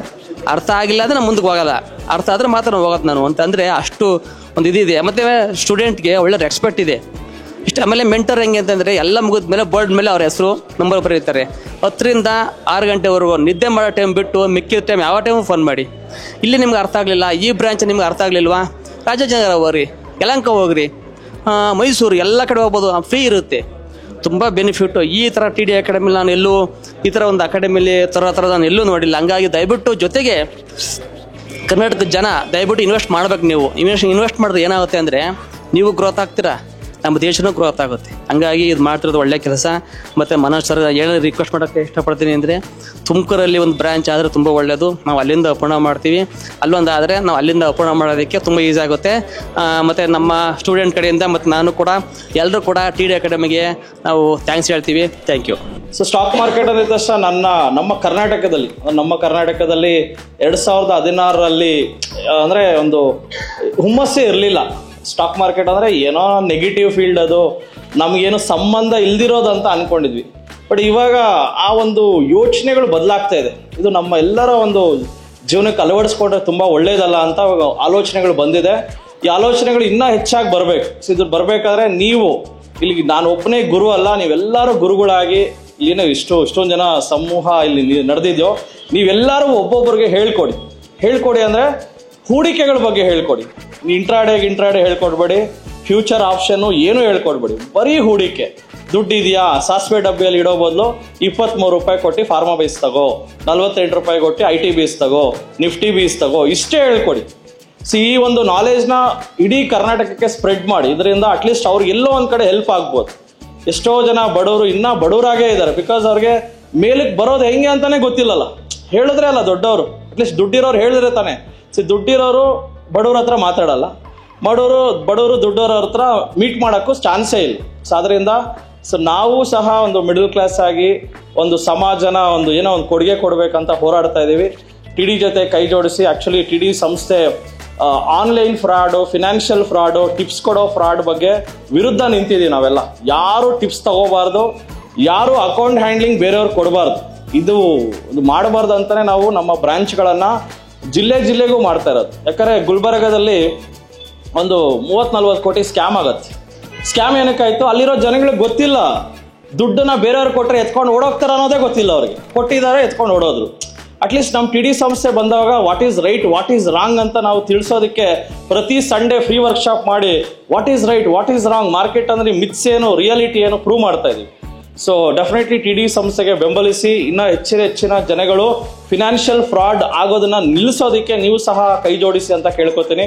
S5: ಅರ್ಥ ಆಗಿಲ್ಲ ಅಂದರೆ ನಾನು ಮುಂದಕ್ಕೆ ಹೋಗಲ್ಲ, ಅರ್ಥ ಆದರೆ ಮಾತ್ರ ಹೋಗೋದು ನಾನು ಅಂತಂದರೆ ಅಷ್ಟು ಒಂದು ಇದಿದೆ. ಮತ್ತು ಸ್ಟೂಡೆಂಟ್ಗೆ ಒಳ್ಳೆ ರೆಸ್ಪೆಕ್ಟ್ ಇದೆ ಇಷ್ಟು. ಆಮೇಲೆ ಮೆಂಟರ್ ಹೆಂಗೆ ಅಂತಂದರೆ, ಎಲ್ಲ ಮುಗಿದ ಮೇಲೆ ಬೋರ್ಡ್ ಮೇಲೆ ಅವ್ರ ಹೆಸರು ನಂಬರ್ ಬರೀತಾರೆ. 10 ರಿಂದ 6 ಗಂಟೆವರೆಗೂ ನಿದ್ದೆ ಮಾಡೋ ಟೈಮ್ ಬಿಟ್ಟು ಮಿಕ್ಕಿದ ಟೈಮ್ ಯಾವ ಟೈಮು ಫೋನ್ ಮಾಡಿ. ಇಲ್ಲಿ ನಿಮ್ಗೆ ಅರ್ಥ ಆಗಲಿಲ್ಲ, ಈ ಬ್ರಾಂಚ್ ನಿಮ್ಗೆ ಅರ್ಥ ಆಗಲಿಲ್ವಾ, ರಾಜಾಜಿನಗರ ಹೋಗ್ರಿ, ಯಲಹಂಕ ಹೋಗ್ರಿ, ಮೈಸೂರು, ಎಲ್ಲ ಕಡೆ ಹೋಗ್ಬೋದು, ಫ್ರೀ ಇರುತ್ತೆ, ತುಂಬ ಬೆನಿಫಿಟ್ಟು. ಈ ಥರ TD ಅಕಾಡೆಮಿಲಿ ನಾನು ಎಲ್ಲೂ ಈ ಥರ ಒಂದು ಅಕಾಡೆಮಿಲಿ ಥರ ನಾನು ಎಲ್ಲೂ ನೋಡಿಲ್ಲ. ಹಂಗಾಗಿ ದಯವಿಟ್ಟು ಜೊತೆಗೆ ಕರ್ನಾಟಕದ ಜನ ದಯವಿಟ್ಟು ಇನ್ವೆಸ್ಟ್ ಮಾಡ್ಬೇಕು. ನೀವು ಇನ್ವೆಸ್ಟ್ ಮಾಡಿದ್ರೆ ಏನಾಗುತ್ತೆ ಅಂದರೆ, ನೀವು ಗ್ರೋತ್ ಆಗ್ತೀರಾ, ನಮ್ಮ ದೇಶನೂ ಗ್ರೋತ್ ಆಗುತ್ತೆ. ಹಂಗಾಗಿ ಇದು ಮಾಡ್ತಿರೋದು ಒಳ್ಳೆ ಕೆಲಸ. ಮತ್ತು ಮನೋಜ್ ಸರ್ ಏನು ರಿಕ್ವೆಸ್ಟ್ ಮಾಡೋಕ್ಕೆ ಇಷ್ಟಪಡ್ತೀನಿ ಅಂದರೆ, ತುಮಕೂರಲ್ಲಿ ಒಂದು ಬ್ರಾಂಚ್ ಆದರೆ ತುಂಬ ಒಳ್ಳೆಯದು. ನಾವು ಅಲ್ಲಿಂದ ಅಪೂರ್ಣ ಮಾಡ್ತೀವಿ, ಅಲ್ಲೊಂದಾದರೆ ನಾವು ಅಲ್ಲಿಂದ ಅಪೂರ್ಣ ಮಾಡೋದಕ್ಕೆ ತುಂಬ ಈಸಿ ಆಗುತ್ತೆ. ಮತ್ತು ನಮ್ಮ ಸ್ಟೂಡೆಂಟ್ ಕಡೆಯಿಂದ ಮತ್ತು ನಾನು ಕೂಡ ಎಲ್ಲರೂ ಕೂಡ TD ಅಕಾಡೆಮಿಗೆ ನಾವು ಥ್ಯಾಂಕ್ಸ್ ಹೇಳ್ತೀವಿ. Thank you.
S1: So stock market ಅಂದ ತಕ್ಷಣ ನಮ್ಮ ಕರ್ನಾಟಕದಲ್ಲಿ 2016ರಲ್ಲಿ ಅಂದರೆ ಒಂದು ಹುಮ್ಮಸ್ಸೇ ಇರಲಿಲ್ಲ. ಸ್ಟಾಕ್ ಮಾರ್ಕೆಟ್ ಅಂದರೆ ಏನೋ ನೆಗೆಟಿವ್ ಫೀಲ್ಡ್, ಅದು ನಮಗೇನು ಸಂಬಂಧ ಇಲ್ದಿರೋದಂತ ಅಂದ್ಕೊಂಡಿದ್ವಿ. ಬಟ್ ಇವಾಗ ಆ ಒಂದು ಯೋಚನೆಗಳು ಬದಲಾಗ್ತಾ ಇದೆ. ಇದು ನಮ್ಮ ಎಲ್ಲರ ಒಂದು ಜೀವನಕ್ಕೆ ಅಳವಡಿಸ್ಕೊಂಡ್ರೆ ತುಂಬ ಒಳ್ಳೇದಲ್ಲ ಅಂತ ಆಲೋಚನೆಗಳು ಬಂದಿದೆ. ಈ ಆಲೋಚನೆಗಳು ಇನ್ನೂ ಹೆಚ್ಚಾಗಿ ಬರಬೇಕು. ಸೊ ಇದು ಬರಬೇಕಾದ್ರೆ ನೀವು ಇಲ್ಲಿ, ನಾನು ಒಬ್ಬನೇ ಗುರು ಅಲ್ಲ, ನೀವೆಲ್ಲರೂ ಗುರುಗಳಾಗಿ, ಏನೋ ಇಷ್ಟೊಂದು ಜನ ಸಮೂಹ ಇಲ್ಲಿ ನಡೆದಿದ್ಯೋ, ನೀವೆಲ್ಲರೂ ಒಬ್ಬೊಬ್ಬರಿಗೆ ಹೇಳ್ಕೊಡಿ ಅಂದರೆ ಹೂಡಿಕೆಗಳ ಬಗ್ಗೆ ಹೇಳ್ಕೊಡಿ. ಇಂಟ್ರಾಡೇ ಹೇಳ್ಕೊಡ್ಬೇಡಿ, ಫ್ಯೂಚರ್ ಆಪ್ಷನ್ನು ಏನೂ ಹೇಳ್ಕೊಡ್ಬೇಡಿ, ಬರೀ ಹೂಡಿಕೆ. ದುಡ್ಡಿದೆಯಾ, ಸಾಸಿವೆ ಡಬ್ಬಿಯಲ್ಲಿ ಇಡೋ ಬದಲು 23 ರೂಪಾಯಿ ಕೊಟ್ಟು ಫಾರ್ಮಾ ಬೀಸ್ ತಗೋ, 48 ರೂಪಾಯಿ ಕೊಟ್ಟು IT ಬೀಸ್ ತಗೋ, ನಿಫ್ಟಿ ಬೀಸ್ ತಗೋ, ಇಷ್ಟೇ ಹೇಳ್ಕೊಡಿ. ಈ ಒಂದು ನಾಲೆಜ್ನ ಇಡೀ ಕರ್ನಾಟಕಕ್ಕೆ ಸ್ಪ್ರೆಡ್ ಮಾಡಿ. ಇದರಿಂದ ಅಟ್ಲೀಸ್ಟ್ ಅವ್ರಿಗೆ ಎಲ್ಲೋ ಒಂದು ಕಡೆ ಹೆಲ್ಪ್ ಆಗ್ಬೋದು. ಎಷ್ಟೋ ಜನ ಬಡವರು ಇನ್ನೂ ಬಡವರಾಗೇ ಇದ್ದಾರೆ, ಬಿಕಾಸ್ ಅವ್ರಿಗೆ ಮೇಲಕ್ಕೆ ಬರೋದು ಹೆಂಗೆ ಅಂತಾನೆ ಗೊತ್ತಿಲ್ಲಲ್ಲ. ಹೇಳಿದ್ರೆ ಅಲ್ಲ ದೊಡ್ಡವರು, ಅಟ್ಲೀಸ್ಟ್ ದುಡ್ಡಿರೋರು ಹೇಳಿದ್ರೆ ತಾನೆ. ದುಡ್ಡಿರೋರು ಬಡವ್ರ ಹತ್ರ ಮಾತಾಡಲ್ಲ, ಬಡವರು ದುಡ್ಡವ್ರ ಹತ್ರ ಮೀಟ್ ಮಾಡೋಕ್ಕೂ ಚಾನ್ಸೇ ಇಲ್ಲ. ಅದರಿಂದ ನಾವು ಸಹ ಒಂದು ಮಿಡಲ್ ಕ್ಲಾಸ್ ಆಗಿ ಒಂದು ಸಮಾಜನ ಏನೋ ಒಂದು ಕೊಡುಗೆ ಕೊಡಬೇಕಂತ ಹೋರಾಡ್ತಾ ಇದ್ದೀವಿ. TD ಜೊತೆ ಕೈ ಜೋಡಿಸಿ. ಆ್ಯಕ್ಚುಲಿ TD ಸಂಸ್ಥೆ online fraud, financial fraud, tips ಕೊಡೋ ಫ್ರಾಡ್ ಬಗ್ಗೆ ವಿರುದ್ಧ ನಿಂತಿದ್ದೀವಿ ನಾವೆಲ್ಲ. ಯಾರು ಟಿಪ್ಸ್ ತಗೋಬಾರ್ದು, ಯಾರು ಅಕೌಂಟ್ ಹ್ಯಾಂಡ್ಲಿಂಗ್ ಬೇರೆಯವ್ರು ಕೊಡಬಾರ್ದು, ಇದು ಮಾಡಬಾರ್ದು ಅಂತಲೇ ನಾವು ನಮ್ಮ ಬ್ರಾಂಚ್ಗಳನ್ನು ಜಿಲ್ಲೆಗೂ ಮಾಡ್ತಾ ಇರೋದು. ಯಾಕಂದರೆ ಗುಲ್ಬರ್ಗದಲ್ಲಿ ಒಂದು 30-40 ಕೋಟಿ ಸ್ಕ್ಯಾಮ್ ಆಗತ್ತೆ. ಸ್ಕ್ಯಾಮ್ ಏನಕ್ಕಾಯ್ತು? ಅಲ್ಲಿರೋ ಜನಗಳಿಗೆ ಗೊತ್ತಿಲ್ಲ, ದುಡ್ಡನ್ನ ಬೇರೆಯವ್ರು ಕೊಟ್ಟರೆ ಎತ್ಕೊಂಡು ಓಡೋಗ್ತಾರೆ ಅನ್ನೋದೇ ಗೊತ್ತಿಲ್ಲ ಅವ್ರಿಗೆ. ಕೊಟ್ಟಿದ್ದಾರೆ, ಎತ್ಕೊಂಡು ಓಡೋದ್ರು. ಅಟ್ಲೀಸ್ಟ್ ನಮ್ಮ TD ಸಂಸ್ಥೆ ಬಂದಾಗ what is right, what is wrong ಅಂತ ನಾವು ತಿಳಿಸೋದಕ್ಕೆ ಪ್ರತಿ ಸಂಡೇ ಫ್ರೀ ವರ್ಕ್ಶಾಪ್ ಮಾಡಿ what is right, what is wrong, market ಅಂದರೆ ಮಿತ್ಸ್ ಏನು, ರಿಯಾಲಿಟಿ ಏನು ಪ್ರೂವ್ ಮಾಡ್ತಾ ಇದ್ದೀವಿ. ಸೊ ಡೆಫಿನೆಟ್ಲಿ TD ಸಂಸ್ಥೆಗೆ ಬೆಂಬಲಿಸಿ. ಇನ್ನೂ ಹೆಚ್ಚಿನ ಜನಗಳು ಫಿನಾನ್ಷಿಯಲ್ ಫ್ರಾಡ್ ಆಗೋದನ್ನ ನಿಲ್ಲಿಸೋದಕ್ಕೆ ನೀವು ಸಹ ಕೈ ಜೋಡಿಸಿ ಅಂತ ಕೇಳ್ಕೊತೀನಿ.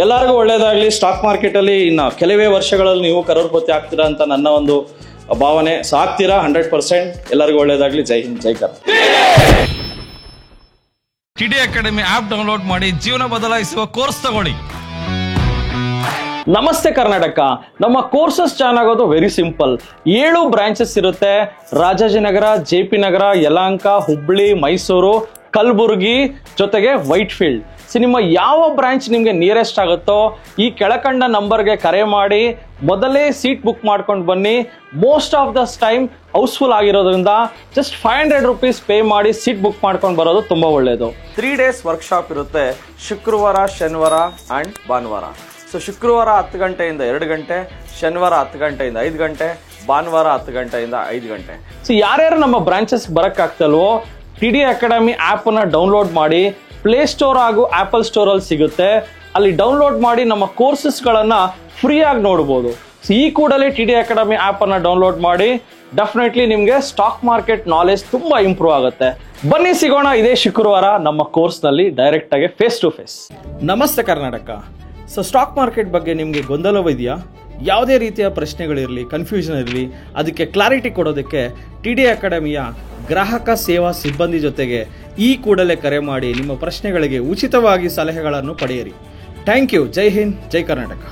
S1: ಎಲ್ಲರಿಗೂ ಒಳ್ಳೆಯದಾಗಲಿ. ಸ್ಟಾಕ್ ಮಾರ್ಕೆಟಲ್ಲಿ ಇನ್ನು ಕೆಲವೇ ವರ್ಷಗಳಲ್ಲಿ ನೀವು ಕರೋಡ್ಪತಿ ಆಗ್ತೀರಾ ಅಂತ ನನ್ನ ಒಂದು ಭಾವನೆ. ಆಗ್ತೀರಾ 100%. ಎಲ್ಲರಿಗೂ ಒಳ್ಳೆಯದಾಗಲಿ. Jai Hind, Jai Karnataka.
S10: TD academy app download ಮಾಡಿ ಜೀವನ ಬದಲಾಯಿಸುವ ಕೋರ್ಸ್ ತಗೊಳ್ಳಿ.
S1: ನಮಸ್ತೆ ಕರ್ನಾಟಕ. ನಮ್ಮ ಕೋರ್ಸಸ್ ಚೆನ್ನಾಗೋದು ವೆರಿ ಸಿಂಪಲ್. 7 ಬ್ರಾಂಚಸ್ ಇರುತ್ತೆ. ರಾಜಾಜಿನಗರ, JP ನಗರ, ಯಲಹಂಕ, ಹುಬ್ಳಿ, ಮೈಸೂರು, ಕಲಬುರ್ಗಿ, ಜೊತೆಗೆ ವೈಟ್ ಫೀಲ್ಡ್. ನಿಮ್ಮ ಯಾವ ಬ್ರಾಂಚ್ ನಿಮಗೆ ನಿಯರೆಸ್ಟ್ ಆಗುತ್ತೋ ಈ ಕೆಳಕಂಡ ನಂಬರ್ಗೆ ಕರೆ ಮಾಡಿ ಮೊದಲೇ ಸೀಟ್ ಬುಕ್ ಮಾಡ್ಕೊಂಡು ಬನ್ನಿ. Most of the time housefull ಆಗಿರೋದ್ರಿಂದ ಜಸ್ಟ್ 500 ರೂಪೀಸ್ ಪೇ ಮಾಡಿ ಸೀಟ್ ಬುಕ್ ಮಾಡ್ಕೊಂಡು ಬರೋದು ತುಂಬ ಒಳ್ಳೆಯದು. 3 days ವರ್ಕ್ಶಾಪ್ ಇರುತ್ತೆ. ಶುಕ್ರವಾರ, ಶನಿವಾರ ಆ್ಯಂಡ್ ಭಾನುವಾರ. ಶುಕ್ರವಾರ 10 ಗಂಟೆಯಿಂದ 2 ಗಂಟೆ, ಶನಿವಾರ 10 ಗಂಟೆಯಿಂದ 5 ಗಂಟೆ, ಭಾನುವಾರ 10 ಗಂಟೆಯಿಂದ 5 ಗಂಟೆ. ಯಾರ್ಯಾರು ನಮ್ಮ ಬ್ರಾಂಚಸ್ ಬರೋಕ್ಕಾಗ್ತಲ್ವೋ TD ಅಕಾಡೆಮಿ ಆ್ಯಪನ್ನು ಡೌನ್ಲೋಡ್ ಮಾಡಿ. ಪ್ಲೇಸ್ಟೋರ್ ಹಾಗೂ ಆ್ಯಪಲ್ ಸ್ಟೋರಲ್ಲಿ ಸಿಗುತ್ತೆ. ಅಲ್ಲಿ ಡೌನ್ಲೋಡ್ ಮಾಡಿ ನಮ್ಮ ಕೋರ್ಸಸ್ಗಳನ್ನು ಫ್ರೀಯಾಗಿ ನೋಡ್ಬೋದು. ಈ ಕೂಡಲೇ TD ಅಕಾಡೆಮಿ ಆ್ಯಪನ್ನು ಡೌನ್ಲೋಡ್ ಮಾಡಿ. ಡೆಫಿನೆಟ್ಲಿ ನಿಮಗೆ ಸ್ಟಾಕ್ ಮಾರ್ಕೆಟ್ ನಾಲೆಜ್ ತುಂಬ ಇಂಪ್ರೂವ್ ಆಗುತ್ತೆ. ಬನ್ನಿ ಸಿಗೋಣ ಇದೇ ಶುಕ್ರವಾರ ನಮ್ಮ ಕೋರ್ಸ್ನಲ್ಲಿ ಡೈರೆಕ್ಟಾಗಿ ಫೇಸ್ ಟು ಫೇಸ್. ನಮಸ್ತೆ ಕರ್ನಾಟಕ. ಸ್ಟಾಕ್ ಮಾರ್ಕೆಟ್ ಬಗ್ಗೆ ನಿಮಗೆ ಗೊಂದಲವಿದೆಯಾ? ಯಾವುದೇ ರೀತಿಯ ಪ್ರಶ್ನೆಗಳಿರಲಿ, ಕನ್ಫ್ಯೂಷನ್ ಇರಲಿ, ಅದಕ್ಕೆ ಕ್ಲಾರಿಟಿ ಕೊಡೋದಕ್ಕೆ TD ಅಕಾಡೆಮಿಯ ಗ್ರಾಹಕ ಸೇವಾ ಸಿಬ್ಬಂದಿ ಜೊತೆಗೆ ಈ ಕೂಡಲೇ ಕರೆ ಮಾಡಿ ನಿಮ್ಮ ಪ್ರಶ್ನೆಗಳಿಗೆ ಉಚಿತವಾಗಿ ಸಲಹೆಗಳನ್ನು ಪಡೆಯಿರಿ. Thank you. ಜೈ ಹಿಂದ್, ಜೈ ಕರ್ನಾಟಕ.